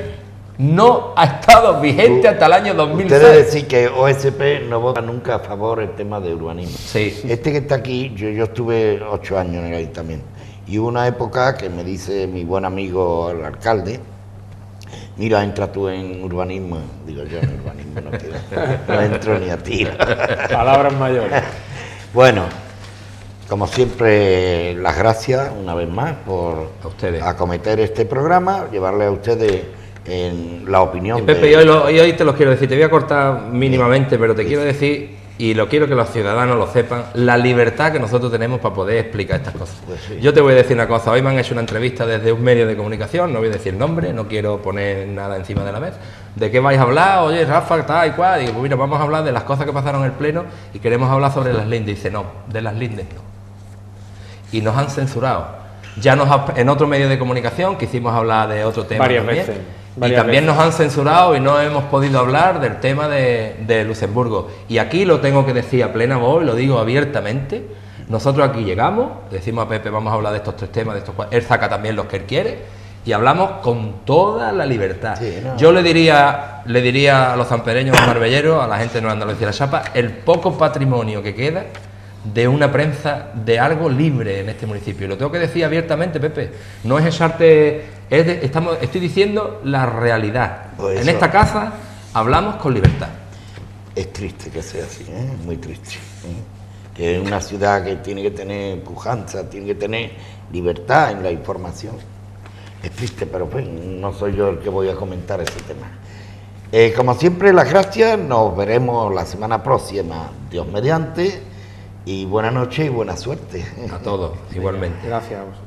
no ha estado vigente hasta el año 2006. Ustedes decir que OSP no vota nunca a favor del tema de urbanismo. Sí. Este que está aquí, yo estuve 8 años en el ayuntamiento. Y hubo una época que me dice mi buen amigo el alcalde, mira, entra tú en urbanismo. Digo, yo en urbanismo no quiero, no entro ni a tiro. Palabras mayores. Bueno, Como siempre, las gracias una vez más por acometer este programa, llevarle a ustedes en la opinión. Pepe, y hoy te lo quiero decir, te voy a cortar mínimamente, pero te quiero decir, y lo quiero que los ciudadanos lo sepan, la libertad que nosotros tenemos para poder explicar estas cosas. Pues sí. Yo te voy a decir una cosa, hoy me han hecho una entrevista desde un medio de comunicación, no voy a decir nombre, no quiero poner nada encima de la mesa. ¿De qué vais a hablar? Oye, Rafa, tal y cual. Digo, pues mira, vamos a hablar de las cosas que pasaron en el Pleno y queremos hablar sobre las lindes. Dice, no, de las lindes no. Y nos han censurado. Ya en otro medio de comunicación quisimos hablar de otro tema varias también, veces. Y también nos han censurado y no hemos podido hablar del tema de Luxemburgo. Y aquí lo tengo que decir a plena voz, lo digo abiertamente. Nosotros aquí llegamos, decimos a Pepe, vamos a hablar de estos 3 temas, de estos 4. Él saca también los que él quiere y hablamos con toda la libertad. Sí, no. Yo le diría a los sanpereños, a los marbelleros, a la gente de Nueva Andalucía La Chapa, el poco patrimonio que queda de una prensa de algo libre en este municipio. Y lo tengo que decir abiertamente, Pepe, no es echarte... estoy diciendo la realidad. Pues en esta casa hablamos con libertad. Es triste que sea así, muy triste. Que es una ciudad que tiene que tener pujanza, tiene que tener libertad en la información. Es triste, pero pues no soy yo el que voy a comentar ese tema. Como siempre, las gracias. Nos veremos la semana próxima, Dios mediante. Y buena noche y buena suerte. A todos, igualmente. Gracias a vosotros.